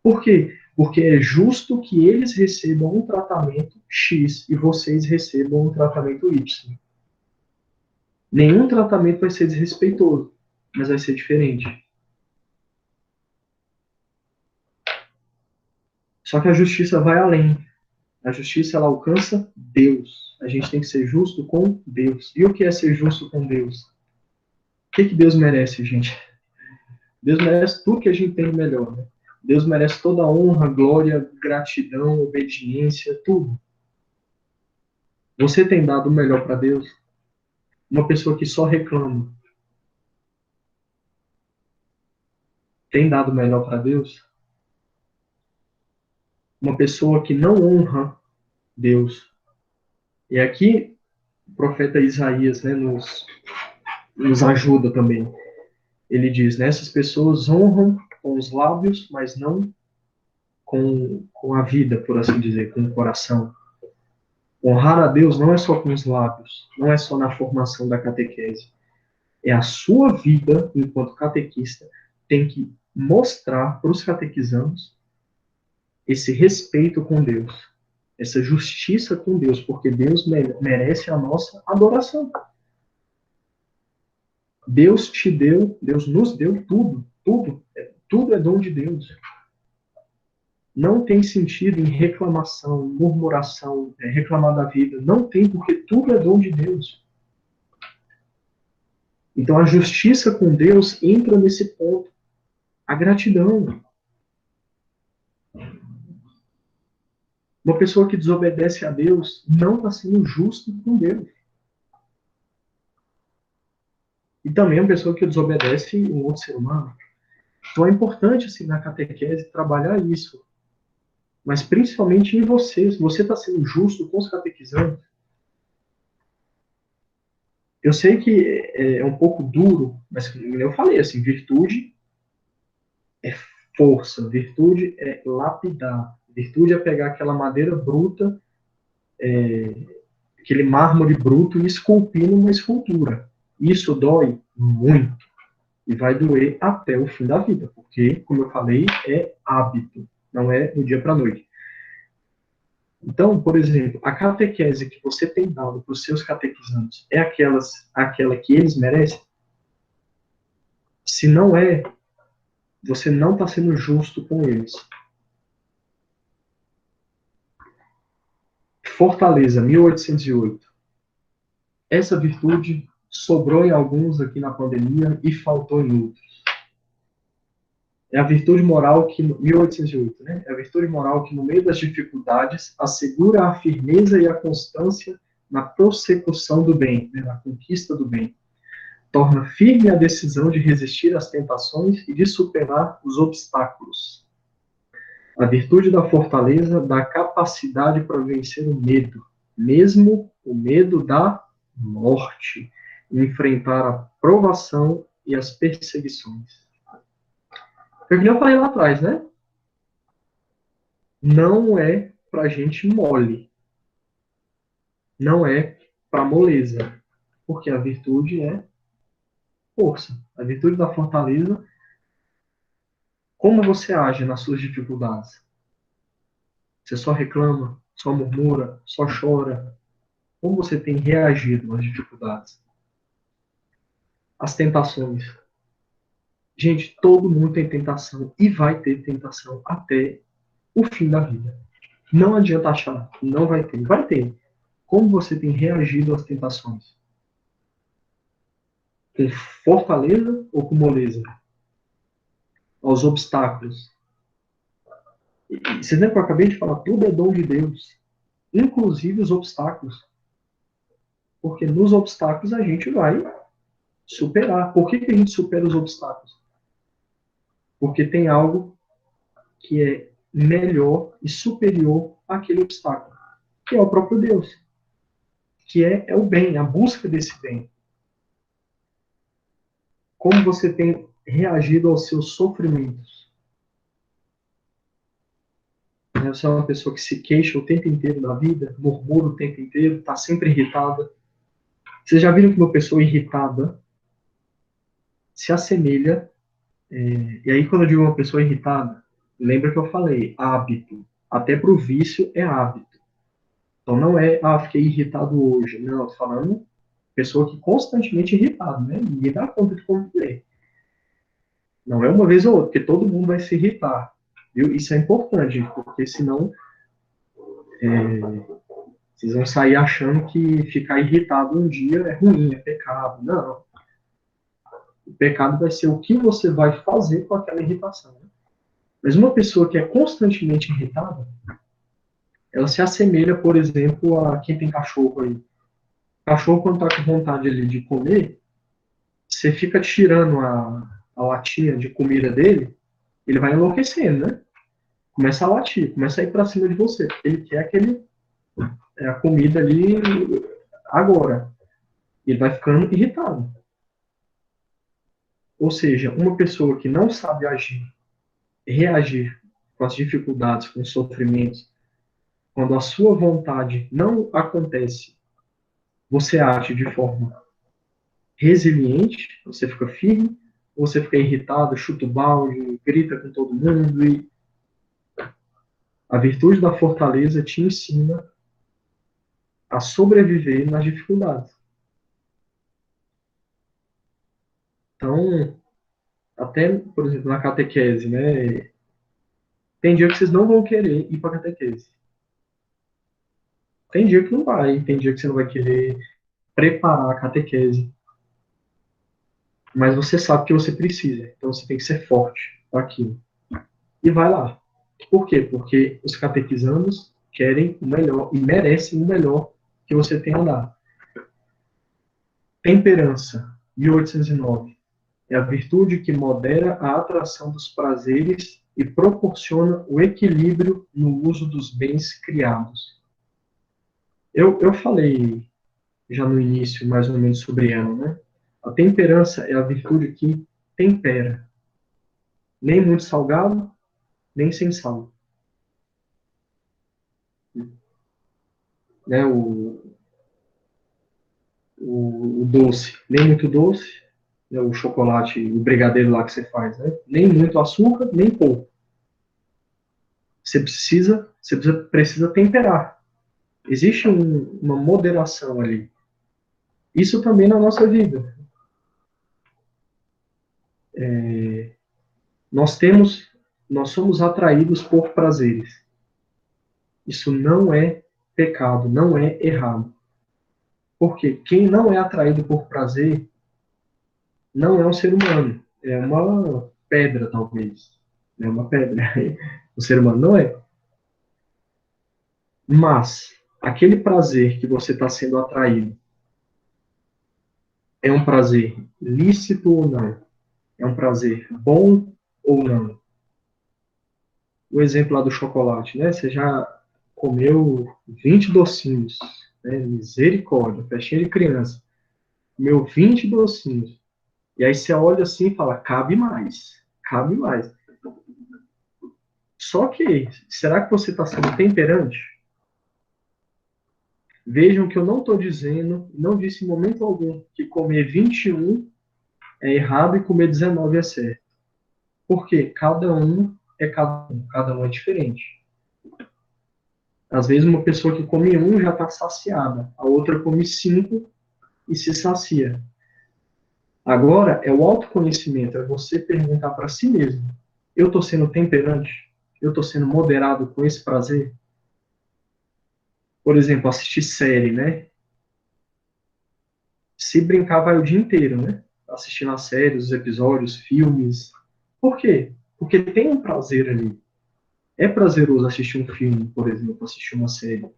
Por quê? Porque é justo que eles recebam um tratamento X e vocês recebam um tratamento Y. Nenhum tratamento vai ser desrespeitoso, mas vai ser diferente. Só que a justiça vai além. A justiça, ela alcança Deus. A gente tem que ser justo com Deus. E o que é ser justo com Deus? O que Deus merece, gente? Deus merece tudo que a gente tem de melhor, né? Deus merece toda a honra, glória, gratidão, obediência, tudo. Você tem dado o melhor para Deus? Uma pessoa que só reclama tem dado o melhor para Deus? Uma pessoa que não honra Deus. E aqui o profeta Isaías, né, nos ajuda também. Ele diz, né, essas pessoas honram com os lábios, mas não com a vida, por assim dizer, com o coração. Honrar a Deus não é só com os lábios, não é só na formação da catequese. É a sua vida, enquanto catequista, tem que mostrar para os catequizandos esse respeito com Deus, essa justiça com Deus, porque Deus merece a nossa adoração. Deus te deu, Deus nos deu tudo, tudo é dom de Deus. Não tem sentido em reclamação, murmuração, reclamar da vida. Não tem, porque tudo é dom de Deus. Então a justiça com Deus entra nesse ponto. A gratidão. Uma pessoa que desobedece a Deus não está sendo justo com Deus. E também uma pessoa que desobedece um outro ser humano. Então é importante, assim, na catequese, trabalhar isso. Mas principalmente em você. Se você está sendo justo com os catequizandos, eu sei que é um pouco duro, mas como eu falei, assim, virtude é força, virtude é lapidar, virtude é pegar aquela madeira bruta, aquele mármore bruto e esculpir numa escultura. Isso dói muito e vai doer até o fim da vida, porque, como eu falei, é hábito, não é do dia para a noite. Então, por exemplo, a catequese que você tem dado para os seus catequizandos é aquela que eles merecem? Se não é, você não está sendo justo com eles. Fortaleza, 1808. Essa virtude sobrou em alguns aqui na pandemia e faltou em outros. É a virtude moral que, 1808, né? É a virtude moral que, no meio das dificuldades, assegura a firmeza e a constância na prossecução do bem, né? Na conquista do bem. Torna firme a decisão de resistir às tentações e de superar os obstáculos. A virtude da fortaleza dá capacidade para vencer o medo, mesmo o medo da morte, e enfrentar a provação e as perseguições. Foi o que eu falei lá atrás, né? Não é para gente mole. Não é para moleza. Porque a virtude é força. A virtude da fortaleza, como você age nas suas dificuldades? Você só reclama, só murmura, só chora? Como você tem reagido às dificuldades? As tentações. Gente, todo mundo tem tentação e vai ter tentação até o fim da vida. Não adianta achar, não vai ter. Vai ter. Como você tem reagido às tentações? Com fortaleza ou com moleza? Aos obstáculos. E vocês lembram que eu acabei de falar? Tudo é dom de Deus. Inclusive os obstáculos. Porque nos obstáculos a gente vai superar. Por que a gente supera os obstáculos? Porque tem algo que é melhor e superior àquele obstáculo, que é o próprio Deus, que é o bem, a busca desse bem. Como você tem reagido aos seus sofrimentos? Você é uma pessoa que se queixa o tempo inteiro da vida, murmura o tempo inteiro, está sempre irritada. Vocês já viram que uma pessoa irritada se assemelha, e aí quando eu digo uma pessoa irritada, lembra que eu falei, hábito. Até para o vício é hábito. Então não é, fiquei irritado hoje. Não, estou falando pessoa que constantemente é irritada, né? Ninguém dá conta de conviver. Não é uma vez ou outra, porque todo mundo vai se irritar. Viu? Isso é importante, porque senão vocês vão sair achando que ficar irritado um dia é ruim, é pecado. Não. O pecado vai ser o que você vai fazer com aquela irritação. Né? Mas uma pessoa que é constantemente irritada, ela se assemelha, por exemplo, a quem tem cachorro aí. O cachorro, quando está com vontade ali de comer, você fica tirando a latinha de comida dele, ele vai enlouquecendo, né? Começa a latir, começa a ir para cima de você. Ele quer a comida ali agora. Ele vai ficando irritado. Ou seja, uma pessoa que não sabe agir, reagir com as dificuldades, com os sofrimentos, quando a sua vontade não acontece, você age de forma resiliente, você fica firme, ou você fica irritado, chuta o balde, grita com todo mundo. E a virtude da fortaleza te ensina a sobreviver nas dificuldades. Então, até, por exemplo, na catequese, né? Tem dia que vocês não vão querer ir para a catequese. Tem dia que não vai, tem dia que você não vai querer preparar a catequese. Mas você sabe que você precisa, então você tem que ser forte para aquilo. E vai lá. Por quê? Porque os catequizandos querem o melhor e merecem o melhor que você tem a dar. Temperança, 1809. É a virtude que modera a atração dos prazeres e proporciona o equilíbrio no uso dos bens criados. Eu falei já no início, mais ou menos, sobre ela, né? A temperança é a virtude que tempera. Nem muito salgado, nem sem sal. Né, o doce, nem muito doce, né, o chocolate, o brigadeiro lá que você faz, né? Nem muito açúcar, nem pouco. Precisa temperar. Existe uma moderação ali. Isso também na nossa vida. Nós somos atraídos por prazeres. Isso não é pecado, não é errado. Porque quem não é atraído por prazer não é um ser humano. É uma pedra, talvez. É uma pedra. O ser humano não é. Mas aquele prazer que você está sendo atraído é um prazer lícito ou não? É um prazer bom ou não? O exemplo lá do chocolate, né? Você já comeu 20 docinhos, né? Misericórdia, festinha de criança. Comeu 20 docinhos. E aí você olha assim e fala, cabe mais, cabe mais. Só que, será que você está sendo temperante? Vejam que eu não estou dizendo, não disse em momento algum, que comer 21 é errado e comer 19 é certo. Porque cada um é diferente. Às vezes uma pessoa que come um já está saciada, a outra come 5 e se sacia. Agora é o autoconhecimento, é você perguntar para si mesmo: eu estou sendo temperante? Eu estou sendo moderado com esse prazer? Por exemplo, assistir série, né? Se brincar, vai o dia inteiro, né? Assistindo a série, os episódios, filmes. Por quê? Porque tem um prazer ali. É prazeroso assistir um filme, por exemplo, assistir uma série.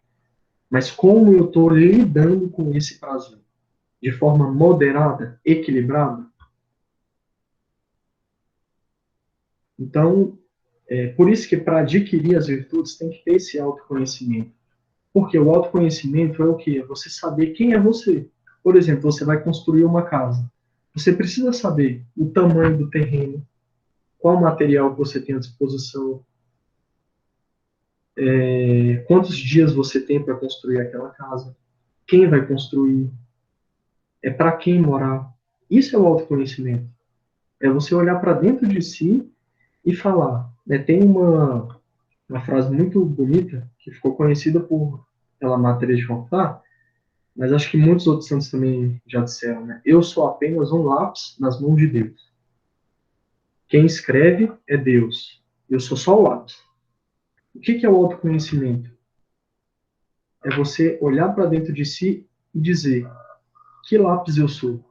Mas como eu estou lidando com esse prazer? De forma moderada, equilibrada? Então, por isso que para adquirir as virtudes tem que ter esse autoconhecimento. Porque o autoconhecimento é o quê? É você saber quem é você. Por exemplo, você vai construir uma casa. Você precisa saber o tamanho do terreno, qual material você tem à disposição, quantos dias você tem para construir aquela casa, quem vai construir, é para quem morar. Isso é o autoconhecimento. É você olhar para dentro de si e falar. Né? Tem uma frase muito bonita que ficou conhecida pela Matriz de Fontana, mas acho que muitos outros santos também já disseram, né? Eu sou apenas um lápis nas mãos de Deus. Quem escreve é Deus. Eu sou só o lápis. O que é o autoconhecimento? É você olhar para dentro de si e dizer: que lápis eu sou?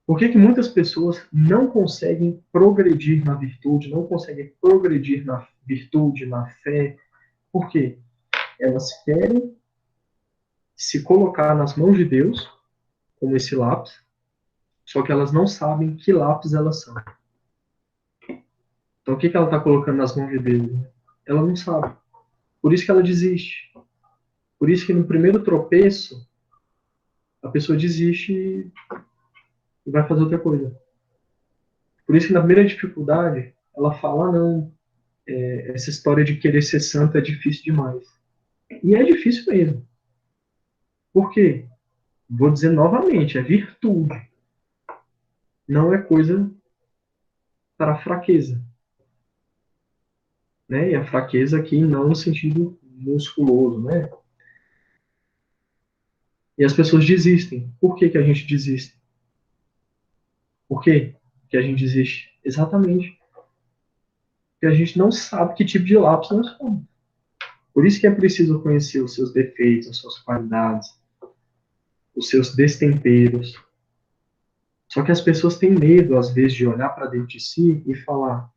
Por que muitas pessoas não conseguem progredir na virtude, não conseguem progredir na virtude, na fé? Por quê? Elas querem se colocar nas mãos de Deus, como esse lápis, só que elas não sabem que lápis elas são. Então, o que ela está colocando nas mãos de Deus? Ela não sabe. Por isso que ela desiste. Por isso que no primeiro tropeço, a pessoa desiste e vai fazer outra coisa. Por isso que na primeira dificuldade, ela fala: ah, não, essa história de querer ser santo é difícil demais. E é difícil mesmo. Por quê? Vou dizer novamente, é virtude. Não é coisa para fraqueza. Né? E a fraqueza aqui não no sentido musculoso, né? E as pessoas desistem. Por que a gente desiste? Por que a gente desiste? Exatamente. Porque a gente não sabe que tipo de lápis nós somos. Por isso que é preciso conhecer os seus defeitos, as suas qualidades, os seus destemperos. Só que as pessoas têm medo, às vezes, de olhar para dentro de si e falar: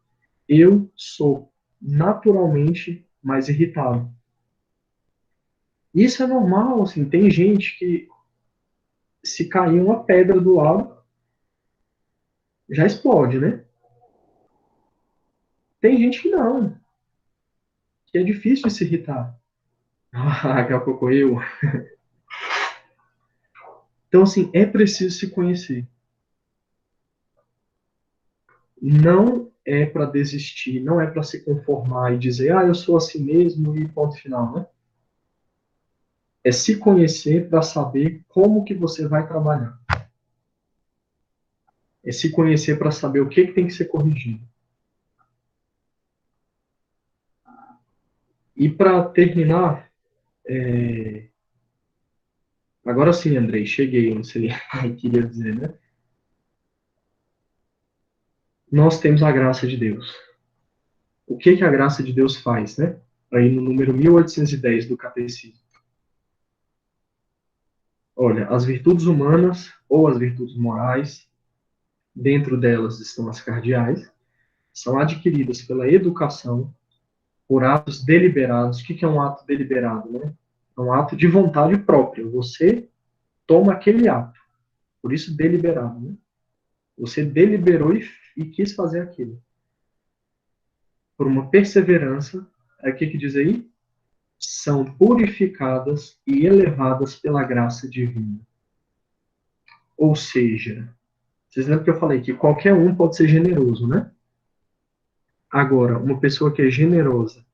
eu sou naturalmente mais irritado. Isso é normal, assim, tem gente que se cair uma pedra do lado, já explode, né? Tem gente que não, que é difícil de se irritar. Ah, daqui a pouco eu. Então, assim, é preciso se conhecer. Não é para desistir, não é para se conformar e dizer: ah, eu sou assim mesmo e ponto final, né? É se conhecer para saber como que você vai trabalhar. É se conhecer para saber o que tem que ser corrigido. E para terminar, agora sim, Andrei, cheguei, não sei o que queria dizer, né? Nós temos a graça de Deus. O que a graça de Deus faz, né? Aí no número 1810 do Catecismo. Olha, as virtudes humanas ou as virtudes morais, dentro delas estão as cardeais, são adquiridas pela educação, por atos deliberados. O que é um ato deliberado, né? É um ato de vontade própria. Você toma aquele ato. Por isso, deliberado, né? Você deliberou e quis fazer aquilo. Por uma perseverança, o que diz aí? São purificadas e elevadas pela graça divina. Ou seja, vocês lembram que eu falei que qualquer um pode ser generoso, né? Agora, uma pessoa que é generosa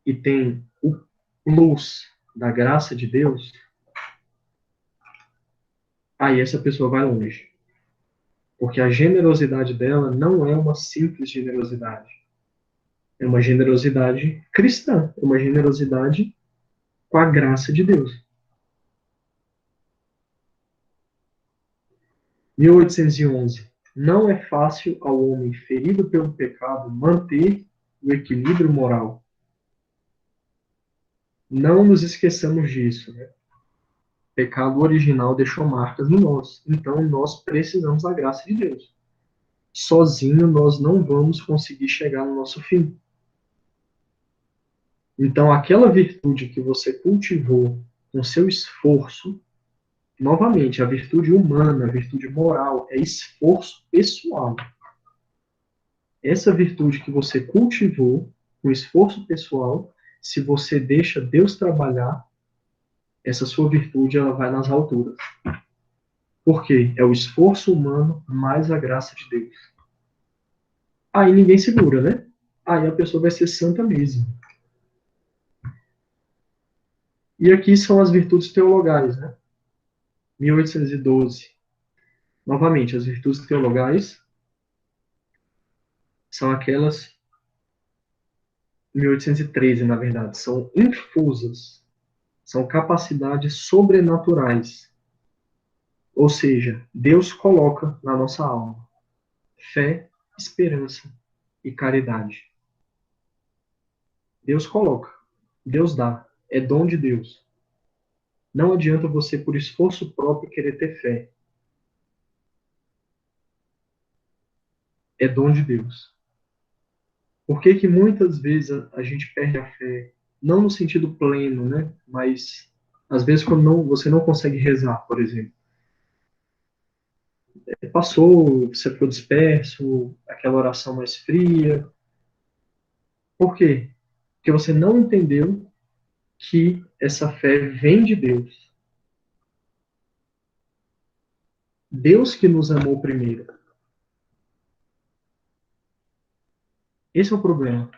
e tem o plus da graça de Deus, aí essa pessoa vai longe. Porque a generosidade dela não é uma simples generosidade. É uma generosidade cristã, é uma generosidade com a graça de Deus. 1811. Não é fácil ao homem ferido pelo pecado manter o equilíbrio moral. Não nos esqueçamos disso, né? O pecado original deixou marcas em nós. Então, nós precisamos da graça de Deus. Sozinho, nós não vamos conseguir chegar no nosso fim. Então, aquela virtude que você cultivou com seu esforço, novamente, a virtude humana, a virtude moral, é esforço pessoal. Essa virtude que você cultivou com esforço pessoal, se você deixa Deus trabalhar, essa sua virtude ela vai nas alturas. Por quê? É o esforço humano mais a graça de Deus. Aí ninguém segura, né? Aí a pessoa vai ser santa mesmo. E aqui são as virtudes teologais, né? 1812. Novamente, as virtudes teologais são aquelas, 1813, na verdade, são infusas, são capacidades sobrenaturais. Ou seja, Deus coloca na nossa alma fé, esperança e caridade. Deus coloca, Deus dá, é dom de Deus. Não adianta você, por esforço próprio, querer ter fé. É dom de Deus. Por que que muitas vezes a gente perde a fé? Não no sentido pleno, né? Mas, às vezes, quando você não consegue rezar, por exemplo. Passou, você ficou disperso, aquela oração mais fria. Por quê? Porque você não entendeu que essa fé vem de Deus. Deus que nos amou primeiro. Esse é o problema.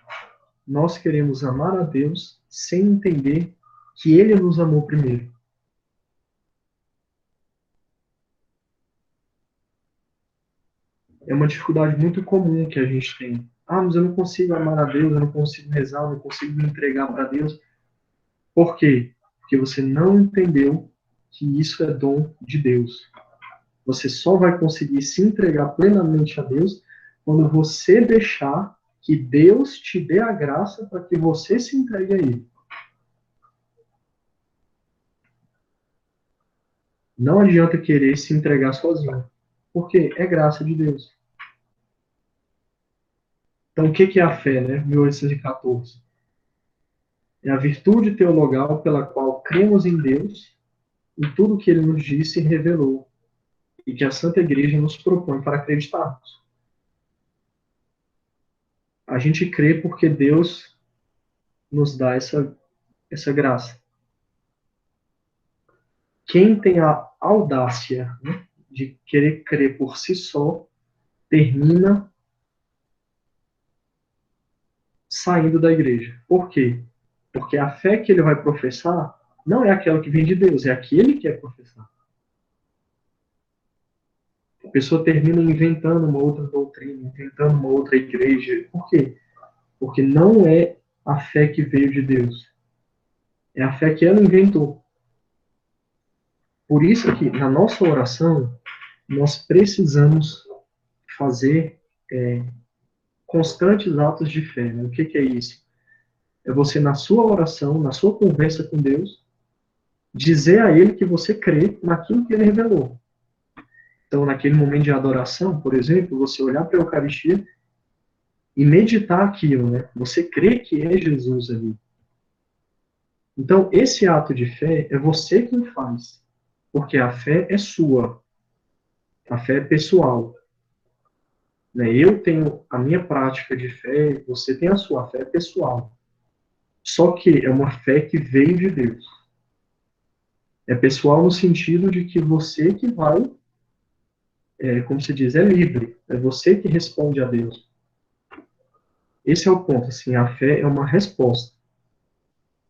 Nós queremos amar a Deus sem entender que Ele nos amou primeiro. É uma dificuldade muito comum que a gente tem. Ah, mas eu não consigo amar a Deus, eu não consigo rezar, eu não consigo me entregar para Deus. Por quê? Porque você não entendeu que isso é dom de Deus. Você só vai conseguir se entregar plenamente a Deus quando você deixar que Deus te dê a graça para que você se entregue a Ele. Não adianta querer se entregar sozinho, porque é graça de Deus. Então, o que é a fé, né? 1814. É a virtude teologal pela qual cremos em Deus, em tudo que Ele nos disse e revelou, e que a Santa Igreja nos propõe para acreditarmos. A gente crê porque Deus nos dá essa graça. Quem tem a audácia, né, de querer crer por si só, termina saindo da igreja. Por quê? Porque a fé que ele vai professar não é aquela que vem de Deus, é aquele que é professar. A pessoa termina inventando uma outra doutrina, inventando uma outra igreja. Por quê? Porque não é a fé que veio de Deus. É a fé que ela inventou. Por isso que na nossa oração, nós precisamos fazer constantes atos de fé. Né? O que é isso? É você, na sua oração, na sua conversa com Deus, dizer a Ele que você crê naquilo que Ele revelou. Então, naquele momento de adoração, por exemplo, você olhar para a Eucaristia e meditar aquilo, né? Você crê que é Jesus ali. Então, esse ato de fé é você quem faz, porque a fé é sua, a fé é pessoal. Né? Eu tenho a minha prática de fé, você tem a sua fé pessoal. Só que é uma fé que veio de Deus. É pessoal no sentido de que você que vai, como se diz, é livre. É você que responde a Deus. Esse é o ponto, assim, a fé é uma resposta.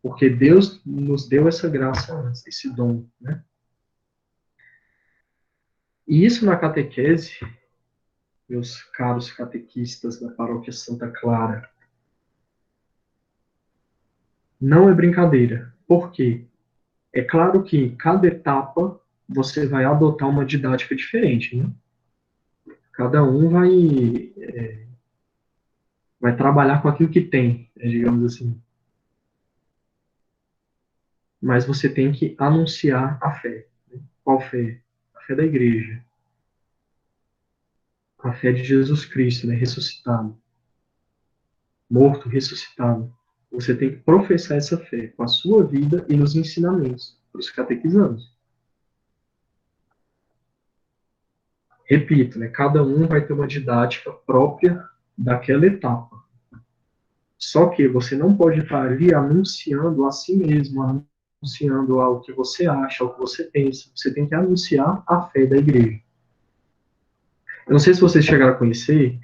Porque Deus nos deu essa graça antes, esse dom, né? E isso na catequese, meus caros catequistas da Paróquia Santa Clara, não é brincadeira. Por quê? É claro que cada etapa você vai adotar uma didática diferente, né? Cada um vai trabalhar com aquilo que tem, digamos assim. Mas você tem que anunciar a fé. Né? Qual fé? A fé da igreja. A fé de Jesus Cristo, né? Ressuscitado. Morto, ressuscitado. Você tem que professar essa fé com a sua vida e nos ensinamentos para os catequizandos. Repito, né? Cada um vai ter uma didática própria daquela etapa. Só que você não pode estar ali anunciando a si mesmo, anunciando ao que você acha, ao que você pensa. Você tem que anunciar a fé da igreja. Eu não sei se vocês chegaram a conhecer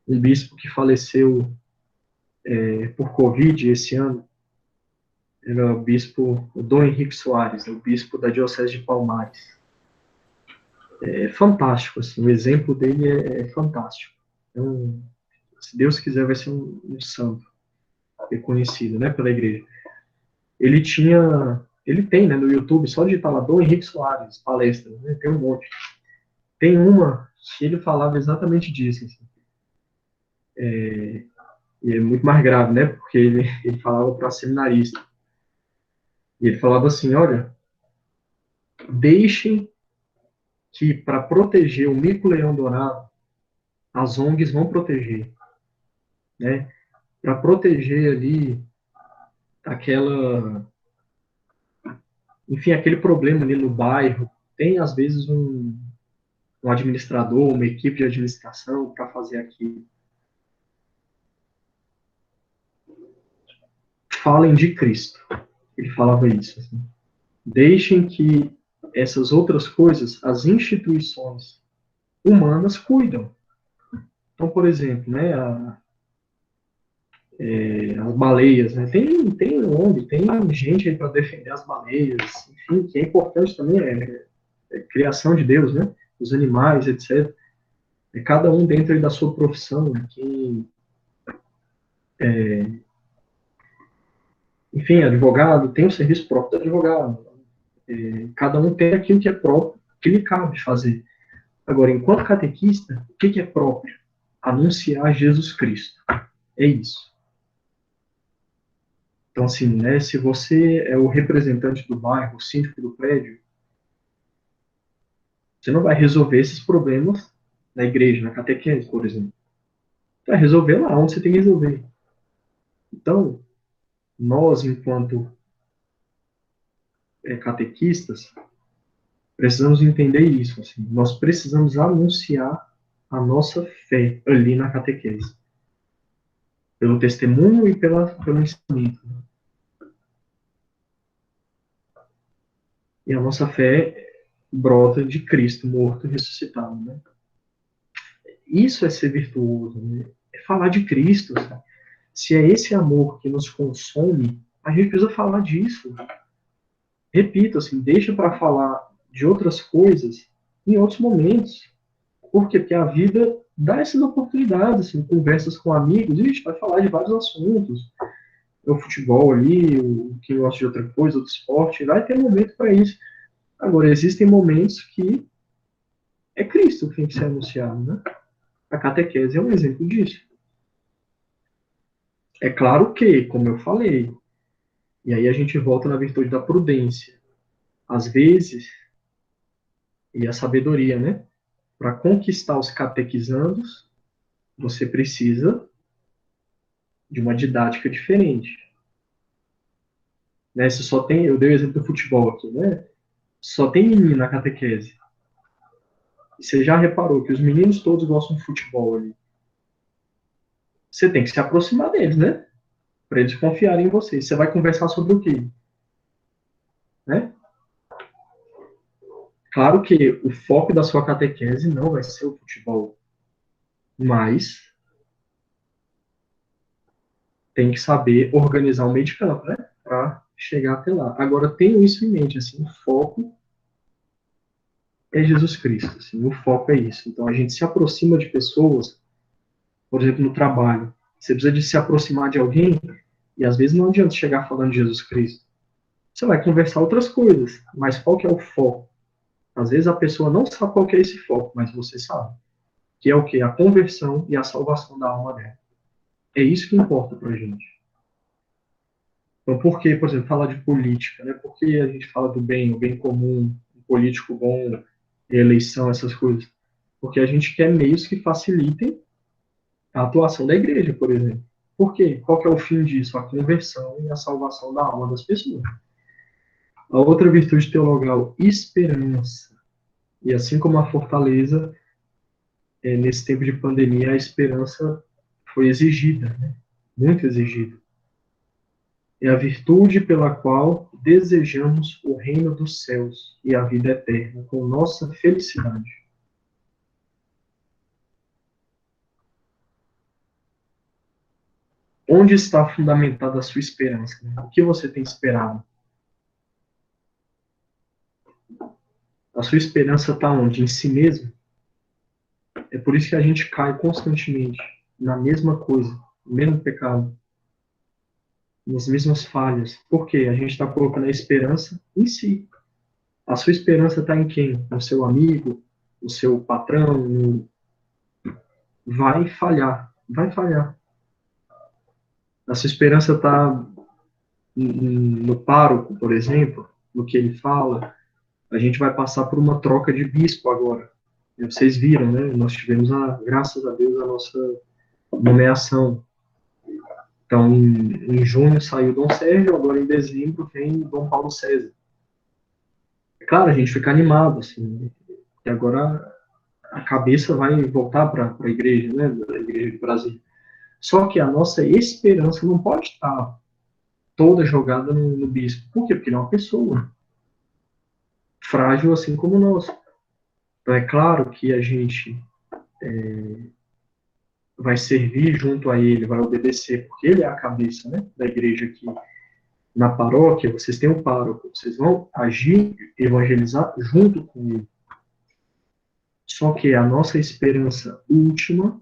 um bispo que faleceu por Covid esse ano. Ele é o bispo Dom Henrique Soares, o bispo da Diocese de Palmares. É fantástico, assim, o exemplo dele é fantástico. Então, se Deus quiser, vai ser um santo reconhecido, né, pela igreja. Ele tem, né, no YouTube, só digitar lá, Dom Henrique Soares, palestras, né, tem um monte. Tem uma que ele falava exatamente disso, assim. E é muito mais grave, né, porque ele falava para seminarista. E ele falava assim, olha, deixem que para proteger o mico-leão dourado, as ONGs vão proteger, né, para proteger ali aquele problema ali no bairro, tem às vezes um administrador, uma equipe de administração para fazer aquilo. Falem de Cristo. Ele falava isso. Assim. Deixem que essas outras coisas, as instituições humanas cuidam. Então, por exemplo, né, as baleias, né, tem ONG, tem gente aí para defender as baleias, enfim, que é importante também, criação de Deus, né, os animais, etc. Cada um dentro da sua profissão, né, enfim, advogado tem o serviço próprio do advogado. Cada um tem aquilo que é próprio, que lhe cabe fazer. Agora, enquanto catequista, o que é próprio? Anunciar Jesus Cristo. É isso. Então, assim, né, se você é o representante do bairro, o síndico do prédio, você não vai resolver esses problemas na igreja, na catequese, por exemplo. Você vai resolver lá onde você tem que resolver. Então, nós, enquanto catequistas, precisamos entender isso. Assim, nós precisamos anunciar a nossa fé ali na catequese. Pelo testemunho e pelo ensinamento. E a nossa fé brota de Cristo morto e ressuscitado. Né? Isso é ser virtuoso. Né? É falar de Cristo. Sabe? Se é esse amor que nos consome, a gente precisa falar disso. repito, assim, deixa para falar de outras coisas em outros momentos. Por quê? Porque a vida dá essas oportunidades, assim, conversas com amigos, e a gente vai falar de vários assuntos. O futebol ali, o que gosta de outra coisa, outro esporte, vai ter momento para isso. Agora, existem momentos que é Cristo que tem que ser anunciado, né? A catequese é um exemplo disso. É claro que, como eu falei, e aí a gente volta na virtude da prudência, às vezes, e a sabedoria, né? Para conquistar os catequizandos, você precisa de uma didática diferente. Né? Se só tem, eu dei o exemplo do futebol aqui, né? Só tem menino na catequese. E você já reparou que os meninos todos gostam de futebol ali. Você tem que se aproximar deles, né? Para eles confiarem em você. Você vai conversar sobre o quê? Né? Claro que o foco da sua catequese não vai ser o futebol, mas tem que saber organizar o meio de campo, né? Para chegar até lá. Agora, tenho isso em mente, assim, o foco é Jesus Cristo, assim, o foco é isso. Então, a gente se aproxima de pessoas, por exemplo, no trabalho. Você precisa de se aproximar de alguém, e às vezes não adianta chegar falando de Jesus Cristo. Você vai conversar outras coisas, mas qual que é o foco? Às vezes a pessoa não sabe qual que é esse foco, mas você sabe. Que é o quê? A conversão e a salvação da alma dela. É isso que importa pra gente. Então, por que, por exemplo, falar de política, né? Por que a gente fala do bem, o bem comum, o político bom, eleição, essas coisas? Porque a gente quer meios que facilitem a atuação da igreja, por exemplo. Por quê? Qual que é o fim disso? A conversão e a salvação da alma das pessoas. A outra virtude teologal, esperança. E assim como a fortaleza, nesse tempo de pandemia, a esperança foi exigida, né? Muito exigida. É a virtude pela qual desejamos o reino dos céus e a vida eterna, com nossa felicidade. Onde está fundamentada a sua esperança? Né? O que você tem esperado? A sua esperança está onde? Em si mesmo? É por isso que a gente cai constantemente na mesma coisa, no mesmo pecado, nas mesmas falhas. Por quê? A gente está colocando a esperança em si. A sua esperança está em quem? No seu amigo, no seu patrão? Vai falhar. Vai falhar. A sua esperança está no pároco, por exemplo, no que ele fala. A gente vai passar por uma troca de bispo agora. Vocês viram, né? Nós tivemos, graças a Deus, a nossa nomeação. Então, em junho saiu Dom Sérgio, agora em dezembro vem Dom Paulo César. É claro, a gente fica animado, assim, que agora a cabeça vai voltar para a igreja, né? A igreja do Brasil. Só que a nossa esperança não pode estar toda jogada no bispo. Por quê? Porque ele é uma pessoa frágil assim como nós. Então, é claro que a gente vai servir junto a ele, vai obedecer, porque ele é a cabeça, né, da igreja aqui. Na paróquia, vocês têm o pároco, vocês vão agir, evangelizar junto com ele. Só que a nossa esperança última,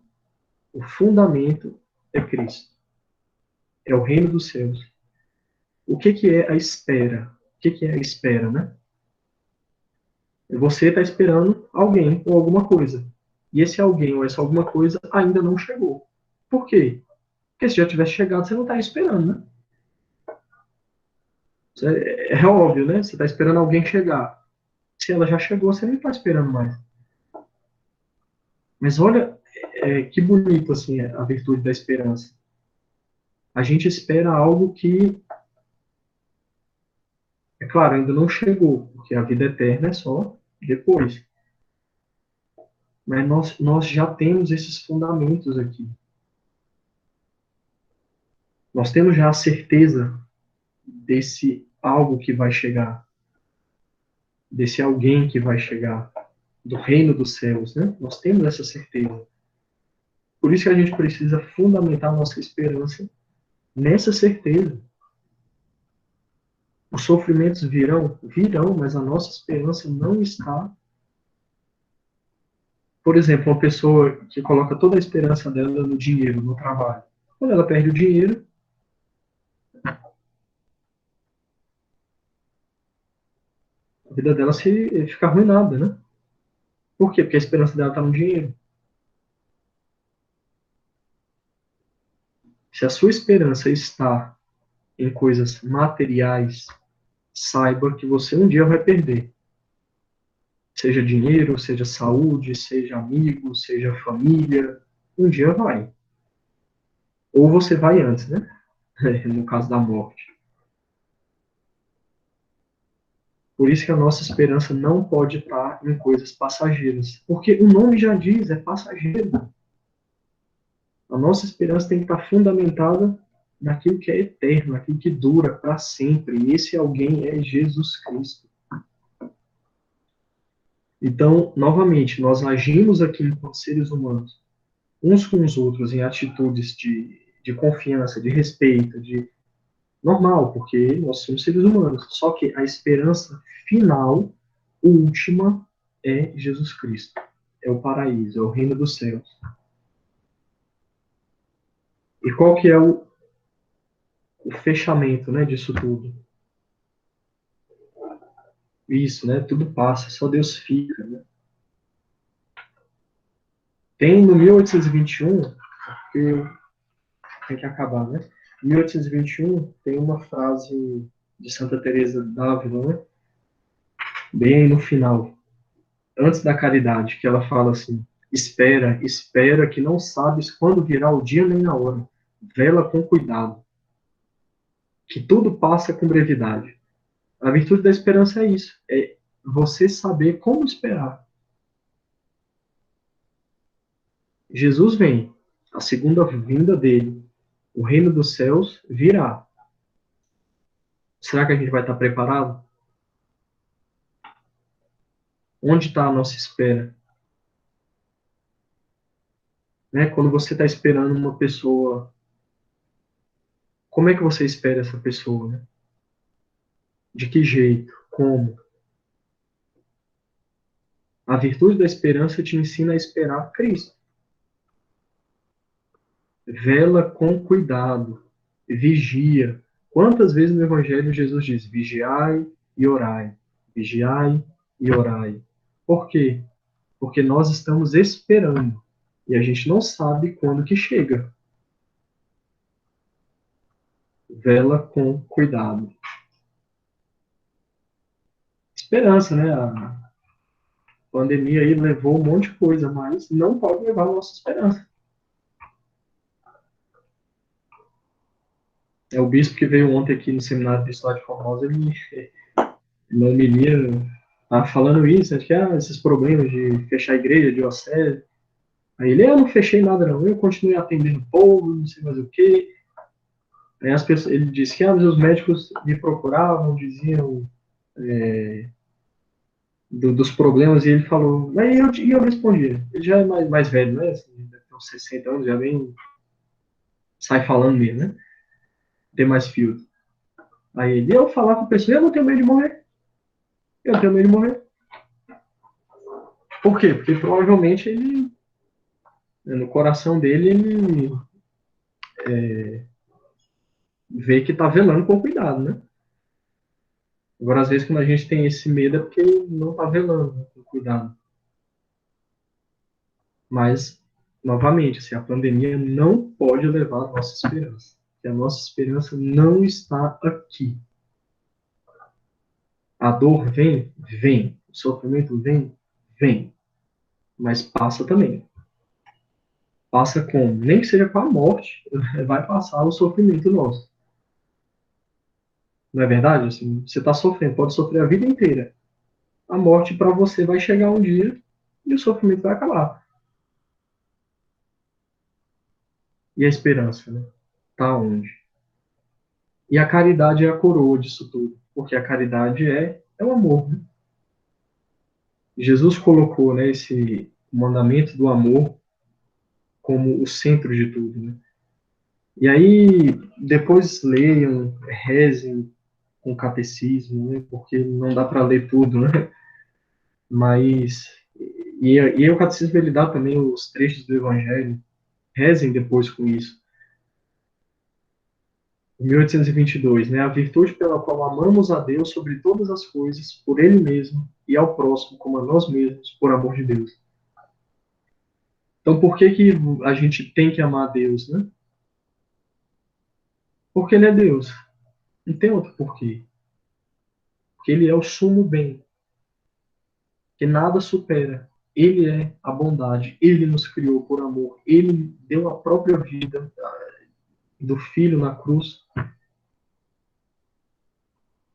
o fundamento é Cristo. É o reino dos céus. O que é a espera? O que é a espera, né? Você está esperando alguém ou alguma coisa. E esse alguém ou essa alguma coisa ainda não chegou. Por quê? Porque se já tivesse chegado, você não está esperando, né? É óbvio, né? Você está esperando alguém chegar. Se ela já chegou, você não está esperando mais. Mas olha que bonito assim a virtude da esperança. A gente espera algo que, é claro, ainda não chegou, porque a vida eterna é só depois. Mas nós já temos esses fundamentos aqui. Nós temos já a certeza desse algo que vai chegar, desse alguém que vai chegar, do reino dos céus, né? Nós temos essa certeza. Por isso que a gente precisa fundamentar nossa esperança nessa certeza. Os sofrimentos virão? Virão, mas a nossa esperança não está. Por exemplo, uma pessoa que coloca toda a esperança dela no dinheiro, no trabalho. Quando ela perde o dinheiro, a vida dela fica arruinada, né? Por quê? Porque a esperança dela está no dinheiro. Se a sua esperança está em coisas materiais, saiba que você um dia vai perder. Seja dinheiro, seja saúde, seja amigo, seja família, um dia vai. Ou você vai antes, né? No caso da morte. Por isso que a nossa esperança não pode estar em coisas passageiras. Porque o nome já diz, é passageiro. A nossa esperança tem que estar fundamentada naquilo que é eterno, naquilo que dura para sempre. E esse alguém é Jesus Cristo. Então, novamente, nós agimos aqui enquanto seres humanos, uns com os outros, em atitudes de confiança, de respeito, de normal, porque nós somos seres humanos. Só que a esperança final, última, é Jesus Cristo. É o paraíso, é o reino dos céus. E qual que é o fechamento, né, disso tudo? Isso, né? Tudo passa, só Deus fica, né? Tem no 1821, porque tem que acabar, né? Em 1821 tem uma frase de Santa Teresa d'Ávila, né? Bem aí no final, antes da caridade, que ela fala assim: espera, espera, que não sabes quando virá o dia nem a hora. Vela com cuidado, que tudo passa com brevidade. A virtude da esperança é isso, é você saber como esperar. Jesus vem, a segunda vinda dele, o reino dos céus virá. Será que a gente vai estar preparado? Onde está a nossa espera? Né? Quando você está esperando uma pessoa, como é que você espera essa pessoa? Né? De que jeito? Como? A virtude da esperança te ensina a esperar Cristo. Vela com cuidado, vigia. Quantas vezes no Evangelho Jesus diz: vigiai e orai, vigiai e orai. Por quê? Porque nós estamos esperando e a gente não sabe quando que chega. Vela com cuidado. Esperança, né? A pandemia aí levou um monte de coisa, mas não pode levar a nossa esperança. É o bispo que veio ontem aqui no seminário de História de Formosa, ele na homilia estava falando isso, acho que esses problemas de fechar a igreja, diocese. Aí ele: eu não fechei nada não, eu continuei atendendo o povo, não sei mais o quê. Aí as pessoas, ele disse que os médicos me procuravam, diziam dos problemas, e ele falou, aí eu respondia. Ele já é mais velho, né? Assim, deve ter uns 60 anos, já vem, sai falando mesmo, né? Tem mais filtro. Aí eu falava para a pessoa: eu não tenho medo de morrer. Eu não tenho medo de morrer. Por quê? Porque provavelmente ele, no coração dele, ele vê que está velando com cuidado, né? Agora, às vezes, quando a gente tem esse medo, é porque não está velando, né, com cuidado. Mas, novamente, assim, a pandemia não pode levar a nossa esperança. Porque a nossa esperança não está aqui. A dor vem? Vem. O sofrimento vem? Vem. Mas passa também. Passa com, nem que seja com a morte, vai passar o sofrimento nosso. Não é verdade? Assim, você está sofrendo, pode sofrer a vida inteira. A morte para você vai chegar um dia e o sofrimento vai acabar. E a esperança, né? Tá onde? E a caridade é a coroa disso tudo. Porque a caridade é o amor, né? Jesus colocou, né, esse mandamento do amor como o centro de tudo, né? E aí, depois leiam, rezem, com o catecismo, né? Porque não dá para ler tudo, né? Mas, e o catecismo ele dá também os trechos do Evangelho, rezem depois com isso. 1822, né? A virtude pela qual amamos a Deus sobre todas as coisas, por Ele mesmo, e ao próximo como a nós mesmos, por amor de Deus. Então, por que que a gente tem que amar a Deus, né? Porque Ele é Deus. Não tem outro porquê. Porque Ele é o sumo bem, que nada supera. Ele é a bondade. Ele nos criou por amor. Ele deu a própria vida do Filho na cruz.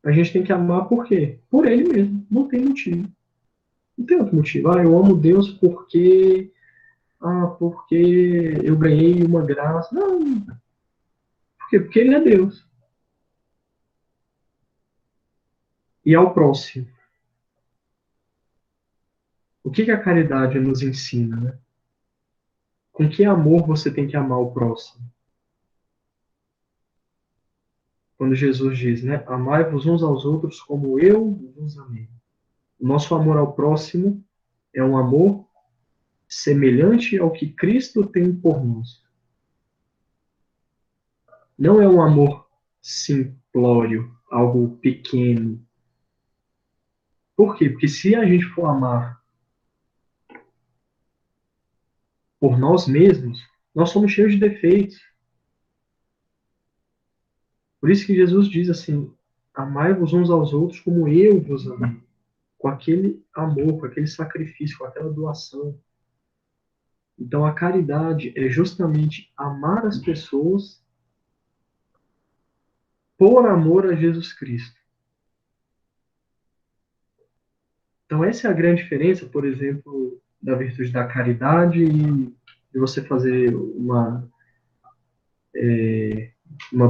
A gente tem que amar por quê? Por Ele mesmo. Não tem motivo. Não tem outro motivo. Ah, eu amo Deus porque... Ah, porque eu ganhei uma graça. Não. Por quê? Porque Ele é Deus. E ao próximo. O que a caridade nos ensina, né? Com que amor você tem que amar o próximo? Quando Jesus diz, né? Amai-vos uns aos outros como eu vos amei. O nosso amor ao próximo é um amor semelhante ao que Cristo tem por nós. Não é um amor simplório, algo pequeno. Por quê? Porque se a gente for amar por nós mesmos, nós somos cheios de defeitos. Por isso que Jesus diz assim, amai-vos uns aos outros como eu vos amei. Com aquele amor, com aquele sacrifício, com aquela doação. Então a caridade é justamente amar as pessoas por amor a Jesus Cristo. Então essa é a grande diferença, por exemplo, da virtude da caridade e de você fazer uma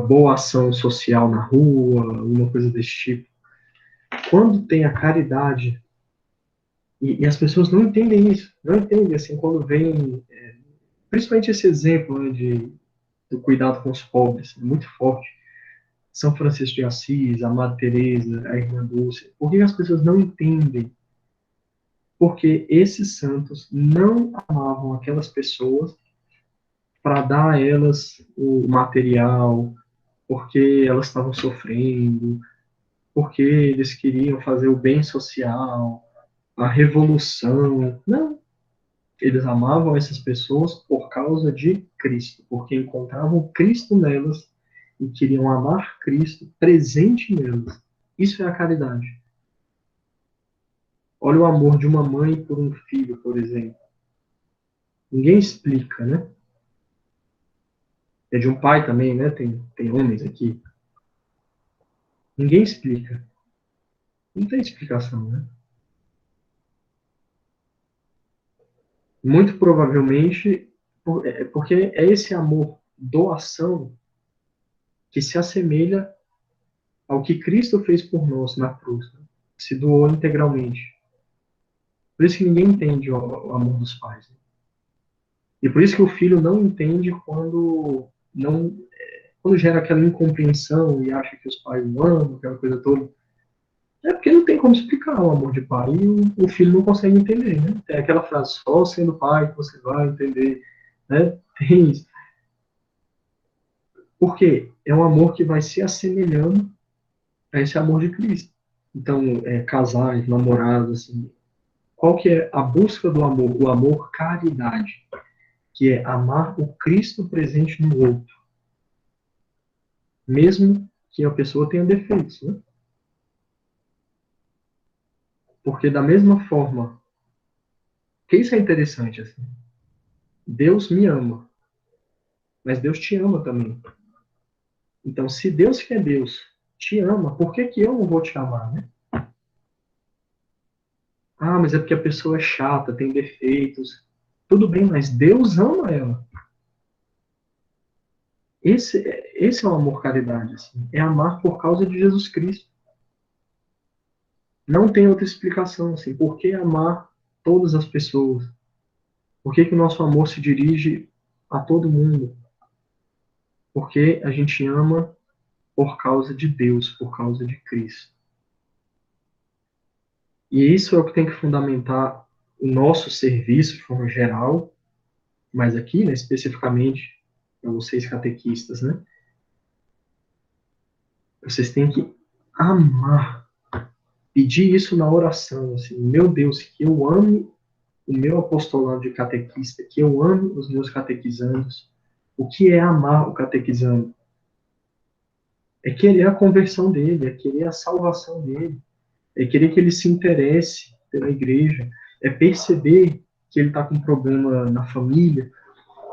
boa ação social na rua, uma coisa desse tipo. Quando tem a caridade, e as pessoas não entendem isso, não entendem, assim, quando vem, principalmente esse exemplo, né, do cuidado com os pobres, é muito forte. São Francisco de Assis, a Madre Teresa, a Irmã Dulce. Por que as pessoas não entendem? Porque esses santos não amavam aquelas pessoas para dar a elas o material, porque elas estavam sofrendo, porque eles queriam fazer o bem social, a revolução. Não. Eles amavam essas pessoas por causa de Cristo, porque encontravam Cristo nelas e queriam amar Cristo presente nelas. Isso é a caridade. Olha o amor de uma mãe por um filho, por exemplo. Ninguém explica, né? É de um pai também, né? Tem homens aqui. Ninguém explica. Não tem explicação, né? Muito provavelmente, porque é esse amor doação que se assemelha ao que Cristo fez por nós na cruz. Né? Se doou integralmente. Por isso que ninguém entende o amor dos pais. Né? E por isso que o filho não entende quando gera aquela incompreensão e acha que os pais não amam, aquela coisa toda. É porque não tem como explicar o amor de pai e o filho não consegue entender, né? É aquela frase, só sendo pai que você vai entender, né? Tem isso. Porque é um amor que vai se assemelhando a esse amor de Cristo. Então, casais, namorados, assim, qual que é a busca do amor? O amor caridade, que é amar o Cristo presente no outro, mesmo que a pessoa tenha defeitos, né? Porque da mesma forma, que isso é interessante, assim, Deus me ama, mas Deus te ama também. Então, se Deus que é Deus te ama, por que que eu não vou te amar, né? Ah, mas é porque a pessoa é chata, tem defeitos. Tudo bem, mas Deus ama ela. Esse é o amor caridade, assim, é amar por causa de Jesus Cristo. Não tem outra explicação, assim, por que amar todas as pessoas? Por que que o nosso amor se dirige a todo mundo? Porque a gente ama por causa de Deus, por causa de Cristo. E isso é o que tem que fundamentar o nosso serviço de forma geral, mas aqui, né, especificamente, para vocês catequistas, né? Vocês têm que amar, pedir isso na oração, assim, meu Deus, que eu ame o meu apostolado de catequista, que eu ame os meus catequizandos. O que é amar o catequizando? É querer a conversão dele, é querer a salvação dele, é querer que ele se interesse pela igreja, é perceber que ele está com problema na família,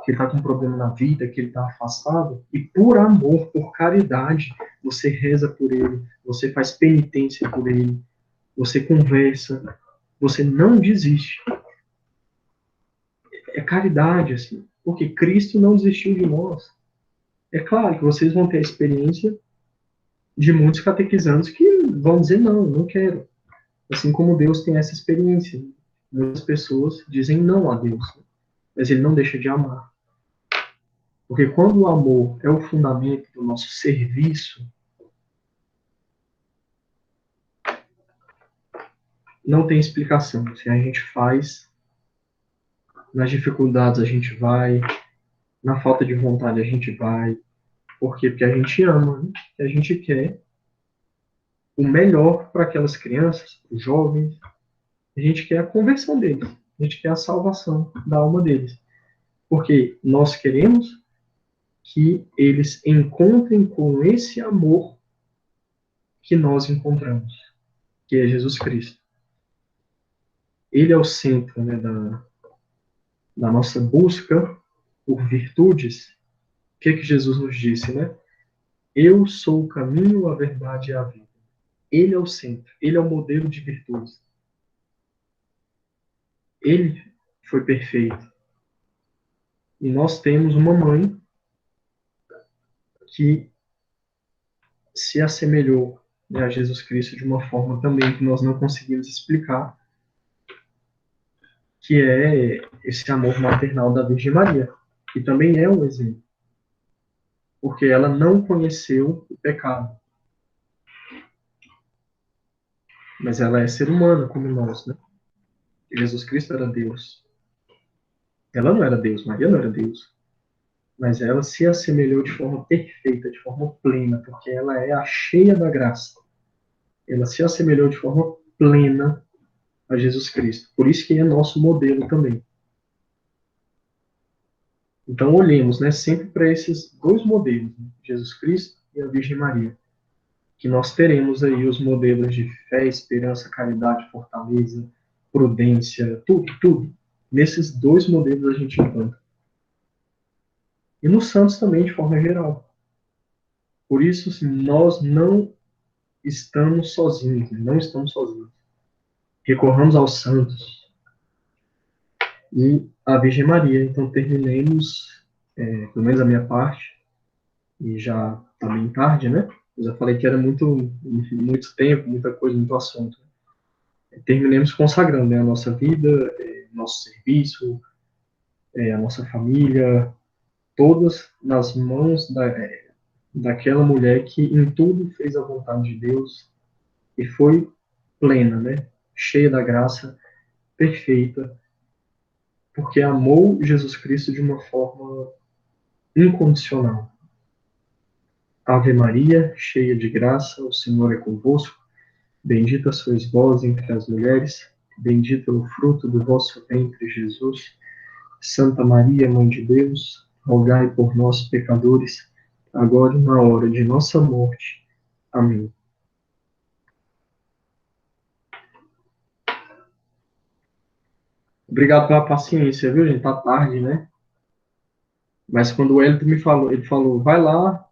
que ele está com problema na vida, que ele está afastado, e por amor, por caridade, você reza por ele, você faz penitência por ele, você conversa, você não desiste. É caridade, assim, porque Cristo não desistiu de nós. É claro que vocês vão ter a experiência de muitos catequizandos que vão dizer não, não quero. Assim como Deus tem essa experiência. Muitas pessoas dizem não a Deus, mas ele não deixa de amar. Porque quando o amor é o fundamento do nosso serviço, não tem explicação. Se a gente faz, nas dificuldades a gente vai, na falta de vontade a gente vai. Por quê? Porque a gente ama, né? A gente quer o melhor para aquelas crianças, para os jovens. A gente quer a conversão deles. A gente quer a salvação da alma deles. Porque nós queremos que eles encontrem com esse amor que nós encontramos, que é Jesus Cristo. Ele é o centro, né, da nossa busca por virtudes. O que Jesus nos disse, né? Eu sou o caminho, a verdade e a vida. Ele é o centro, ele é o modelo de virtudes. Ele foi perfeito. E nós temos uma mãe que se assemelhou, né, a Jesus Cristo de uma forma também que nós não conseguimos explicar, que é esse amor maternal da Virgem Maria, que também é um exemplo. Porque ela não conheceu o pecado. Mas ela é ser humana como nós, né? Jesus Cristo era Deus. Ela não era Deus, Maria não era Deus. Mas ela se assemelhou de forma perfeita, de forma plena, porque ela é a cheia da graça. Ela se assemelhou de forma plena a Jesus Cristo. Por isso que é nosso modelo também. Então olhemos, né, sempre para esses dois modelos, né, Jesus Cristo e a Virgem Maria, que nós teremos aí os modelos de fé, esperança, caridade, fortaleza, prudência, tudo. Nesses dois modelos a gente encontra. E nos santos também, de forma geral. Por isso, assim, nós não estamos sozinhos, não estamos sozinhos. Recorramos aos santos e à Virgem Maria. Então, terminemos, pelo menos a minha parte, e já está bem tarde, né? Eu já falei que era muito tempo, muita coisa, muito assunto. Terminemos consagrando, né, a nossa vida, nosso serviço, a nossa família, todas nas mãos daquela mulher que em tudo fez a vontade de Deus e foi plena, né? Cheia da graça, perfeita, porque amou Jesus Cristo de uma forma incondicional. Ave Maria, cheia de graça, o Senhor é convosco. Bendita sois vós entre as mulheres, bendito é o fruto do vosso ventre, Jesus. Santa Maria, Mãe de Deus, rogai por nós, pecadores, agora e na hora de nossa morte. Amém. Obrigado pela paciência, viu, gente? Tá tarde, né? Mas quando o Elton me falou, ele falou, vai lá,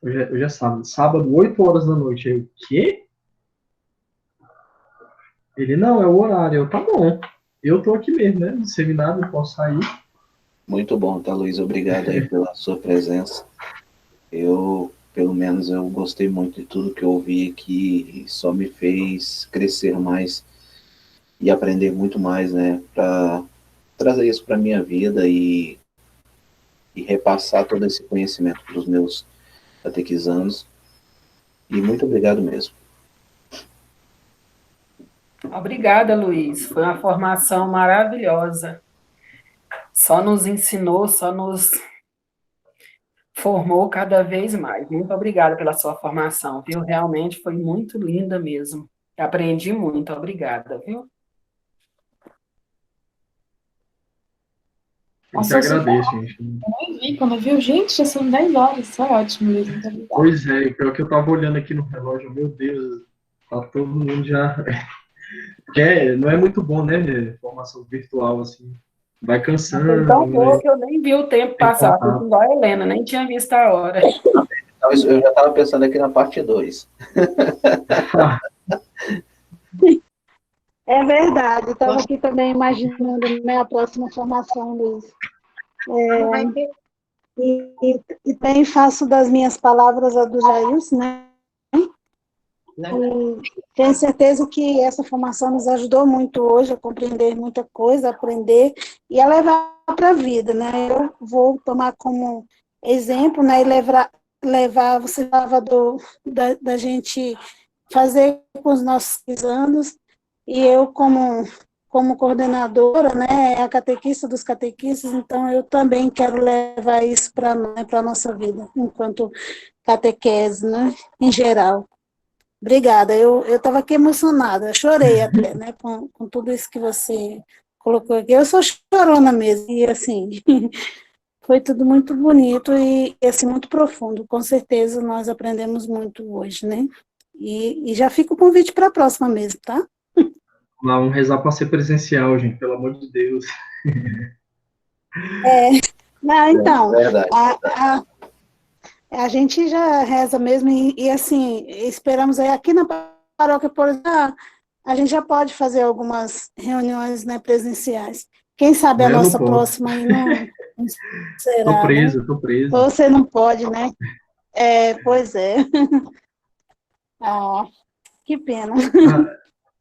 hoje é sábado, 8 horas da noite. Eu, o quê? Ele, não, é o horário. Eu, tá bom. Eu tô aqui mesmo, né? No seminário, não posso sair. Muito bom, tá, Luiz? Obrigado aí pela sua presença. Pelo menos, eu gostei muito de tudo que eu ouvi aqui e só me fez crescer mais e aprender muito mais, né? Para trazer isso para minha vida e repassar todo esse conhecimento para os meus catequizandos. E muito obrigado mesmo. Obrigada, Luiz. Foi uma formação maravilhosa. Só nos ensinou, só nos formou cada vez mais. Muito obrigada pela sua formação, viu? Realmente foi muito linda mesmo. Aprendi muito, obrigada, viu? Eu que agradeço, gente. Nem vi, quando eu vi, gente, já são 10 horas. Foi ótimo, Luiz, muito obrigada. Pois é, o pior que eu tava olhando aqui no relógio, meu Deus, tá todo mundo já... Porque não é muito bom, né, formação virtual, assim. Vai cansando, Foi tão boa né? que eu nem vi o tempo passar. Fui igual a Helena, nem tinha visto a hora. Então, eu já estava pensando aqui na parte 2. É verdade, estava aqui também imaginando a próxima formação, Luiz. E também faço das minhas palavras a do Jailson, né? E tenho certeza que essa formação nos ajudou muito hoje a compreender muita coisa, a aprender e a levar para a vida, né? Eu vou tomar como exemplo, né? E levar você falava da gente fazer com os nossos anos, e eu como coordenadora, né, a catequista dos catequistas, então eu também quero levar isso para a nossa vida, enquanto catequese, né, em geral. Obrigada, eu estava aqui emocionada, eu chorei até, né, com tudo isso que você colocou aqui. Eu sou chorona mesmo, e assim, foi tudo muito bonito e assim, muito profundo. Com certeza nós aprendemos muito hoje, né? E já fica o convite para a próxima mesmo, tá? Vamos rezar para ser presencial, gente, pelo amor de Deus. Não, então, Verdade. a gente já reza mesmo e assim, esperamos aí aqui na paróquia, por exemplo, a gente já pode fazer algumas reuniões, né, presenciais. Quem sabe a Eu não nossa posso. próxima aí não será, Tô preso, né? tô preso. Você não pode, né? Pois é. Ah, que pena.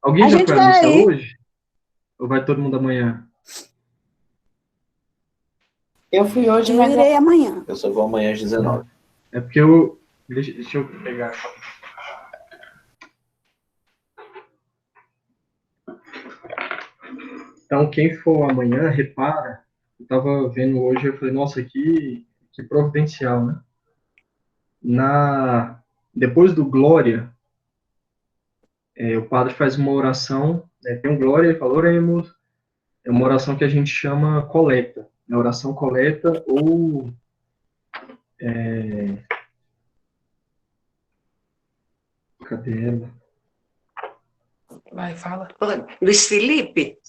Alguém A já gente foi à vai missa aí. hoje? Ou vai todo mundo amanhã? Eu fui hoje, Eu mas irei amanhã. Eu só vou amanhã às 19. É porque eu... Deixa eu pegar. Então, quem for amanhã, repara. Eu tava vendo hoje, eu falei, nossa, que providencial, né? Depois do Glória, o padre faz uma oração, né, tem um Glória, ele fala, oremos, é uma oração que a gente chama coleta, né, oração coleta ou... cadê ela? Vai, fala. Luiz Felipe?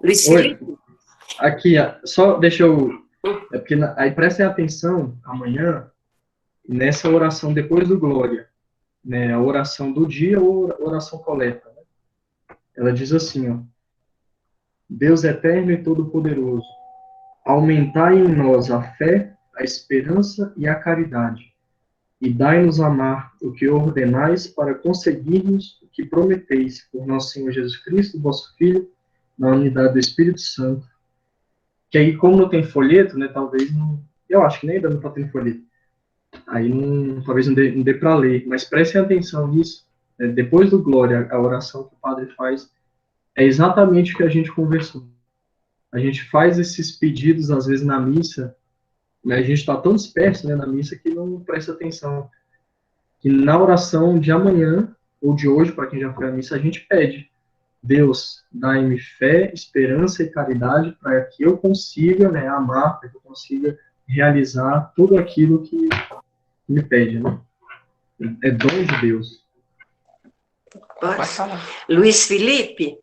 Luiz Oi, Felipe? aqui, só deixa eu... É porque aí prestem atenção, amanhã, nessa oração depois do Glória, né, a oração do dia ou oração coleta, né? Ela diz assim, ó, Deus eterno e todo-poderoso, aumentai em nós a fé, a esperança e a caridade, e dai-nos amar o que ordenais para conseguirmos o que prometeis por nosso Senhor Jesus Cristo, vosso Filho, na unidade do Espírito Santo. Que aí, como não tem folheto, né, talvez não... Eu acho que nem ainda não está tendo folheto. Aí talvez não dê para ler, mas prestem atenção nisso. Né, depois do Glória, a oração que o padre faz é exatamente o que a gente conversou. A gente faz esses pedidos, às vezes, na missa, né, a gente está tão disperso, né, na missa que não presta atenção. Que na oração de amanhã, ou de hoje, para quem já foi à missa, a gente pede, Deus, dai-me fé, esperança e caridade para que eu consiga, né, amar, para que eu consiga realizar tudo aquilo que me pede, né? É dom de Deus. Vai falar. Luiz Felipe?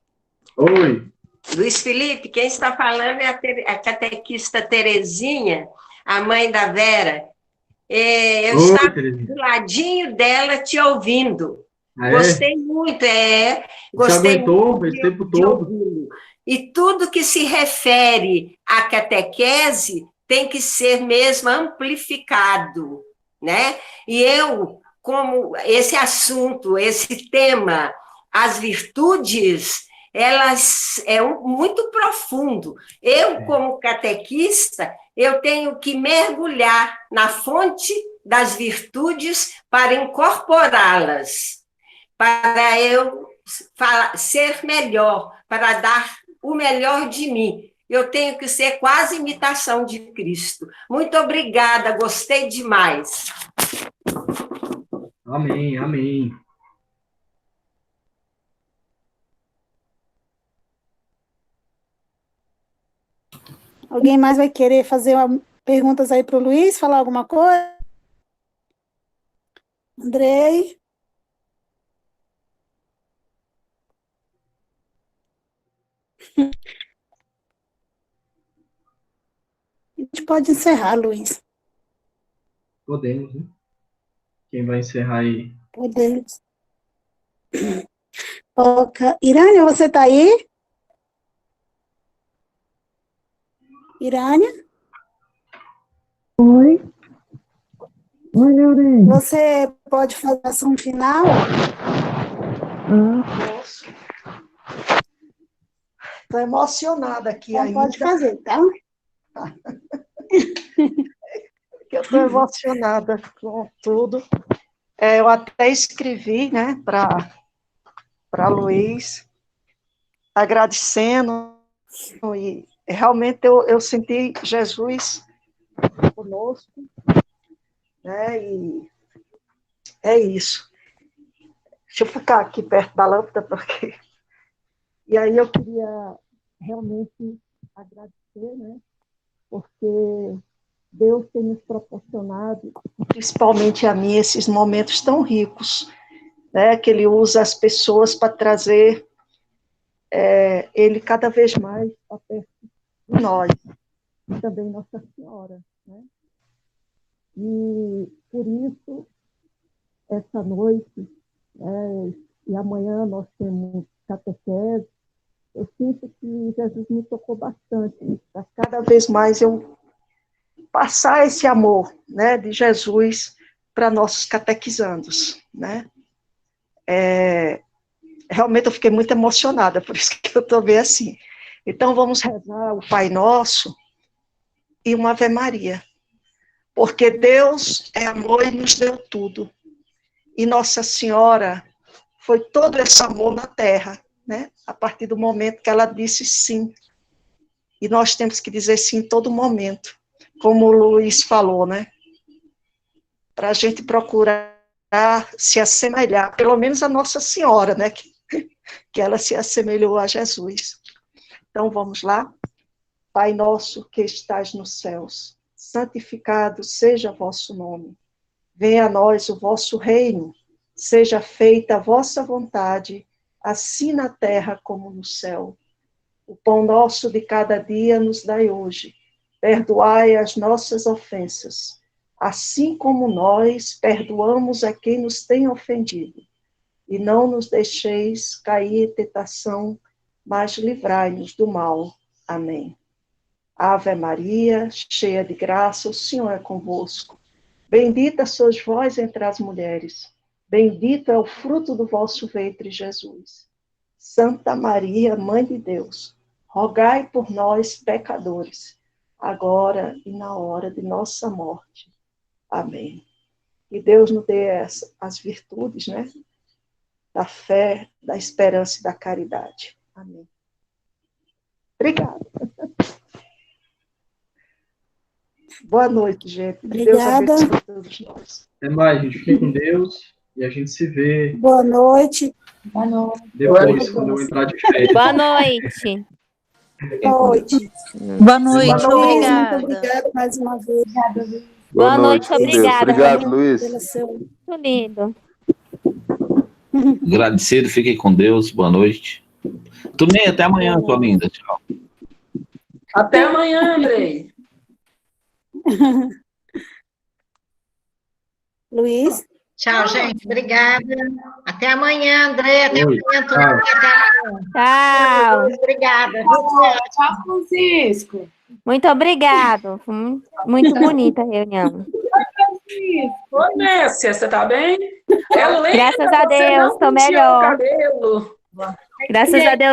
Oi. Luiz Felipe, quem está falando é a catequista Terezinha, a mãe da Vera. Eu Oi, estava Terezinha. do ladinho dela te ouvindo. Ah, é? Gostei muito, Você gostei aguentou muito esse tempo de todo? ouvi-lo. E tudo que se refere à catequese tem que ser mesmo amplificado, né? E eu, como esse assunto, esse tema, as virtudes, elas muito profundo. Eu, como catequista, eu tenho que mergulhar na fonte das virtudes para incorporá-las, para eu ser melhor, para dar o melhor de mim. Eu tenho que ser quase imitação de Cristo. Muito obrigada, gostei demais. Amém, amém. Alguém mais vai querer fazer perguntas aí para o Luiz, falar alguma coisa? Andrei? A gente pode encerrar, Luiz. Podemos, né? Quem vai encerrar aí? Podemos. Irânia, você está aí? Irânia? Oi. Oi, Leonel. Você pode fazer a ação final? Posso. Estou emocionada aqui Então ainda. pode fazer, tá? Eu estou emocionada com tudo. Eu até escrevi, né, para Luiz, agradecendo, e realmente eu senti Jesus conosco, né, e é isso. Deixa eu ficar aqui perto da lâmpada, porque... E aí eu queria realmente agradecer, né, porque Deus tem nos proporcionado, principalmente a mim, esses momentos tão ricos, né, que Ele usa as pessoas para trazer Ele cada vez mais para perto de nós, e também Nossa Senhora, né? E por isso, essa noite, e amanhã nós temos catequese, eu sinto que Jesus me tocou bastante, para cada vez mais eu passar esse amor, né, de Jesus para nossos catequizandos, né? Realmente eu fiquei muito emocionada, por isso que eu estou bem assim. Então vamos rezar o Pai Nosso e uma Ave Maria, porque Deus é amor e nos deu tudo, e Nossa Senhora foi todo esse amor na Terra, né? A partir do momento que ela disse sim, e nós temos que dizer sim em todo momento, como o Luiz falou, né? Para a gente procurar se assemelhar, pelo menos a Nossa Senhora, né? Que ela se assemelhou a Jesus. Então, vamos lá? Pai nosso que estás nos céus, santificado seja vosso nome. Venha a nós o vosso reino, seja feita a vossa vontade, assim na terra como no céu. O pão nosso de cada dia nos dai hoje. Perdoai as nossas ofensas, assim como nós perdoamos a quem nos tem ofendido. E não nos deixeis cair em tentação, mas livrai-nos do mal. Amém. Ave Maria, cheia de graça, o Senhor é convosco. Bendita sois vós entre as mulheres. Bendito é o fruto do vosso ventre, Jesus. Santa Maria, Mãe de Deus, rogai por nós, pecadores, agora e na hora de nossa morte. Amém. Que Deus nos dê as virtudes, né? Da fé, da esperança e da caridade. Amém. Obrigada. Boa noite, gente. Obrigada. Deus abençoe todos nós. Até mais, gente. Fique com Deus e a gente se vê Boa noite. Boa noite. depois, quando eu entrar de férias. Boa noite. Boa noite. Boa noite, Luiz, obrigada. muito obrigada mais uma vez. Boa noite, com Deus. obrigada. Obrigado, Luiz. Pelo seu... Muito lindo. Agradecido, fiquem com Deus, boa noite. Também até amanhã, sua linda. Tchau. Até amanhã, Andrei. Luiz? Tchau, gente. Obrigada. Até amanhã, André. Até Oi, amanhã, tchau. Antônio. Tchau. Obrigada. Tchau, Francisco. Muito obrigado. Foi muito bonita a reunião. Ô, Nessia, você tá bem? Eu lembro, Graças a você Deus, não tô penteou o melhor. cabelo. Graças a Deus.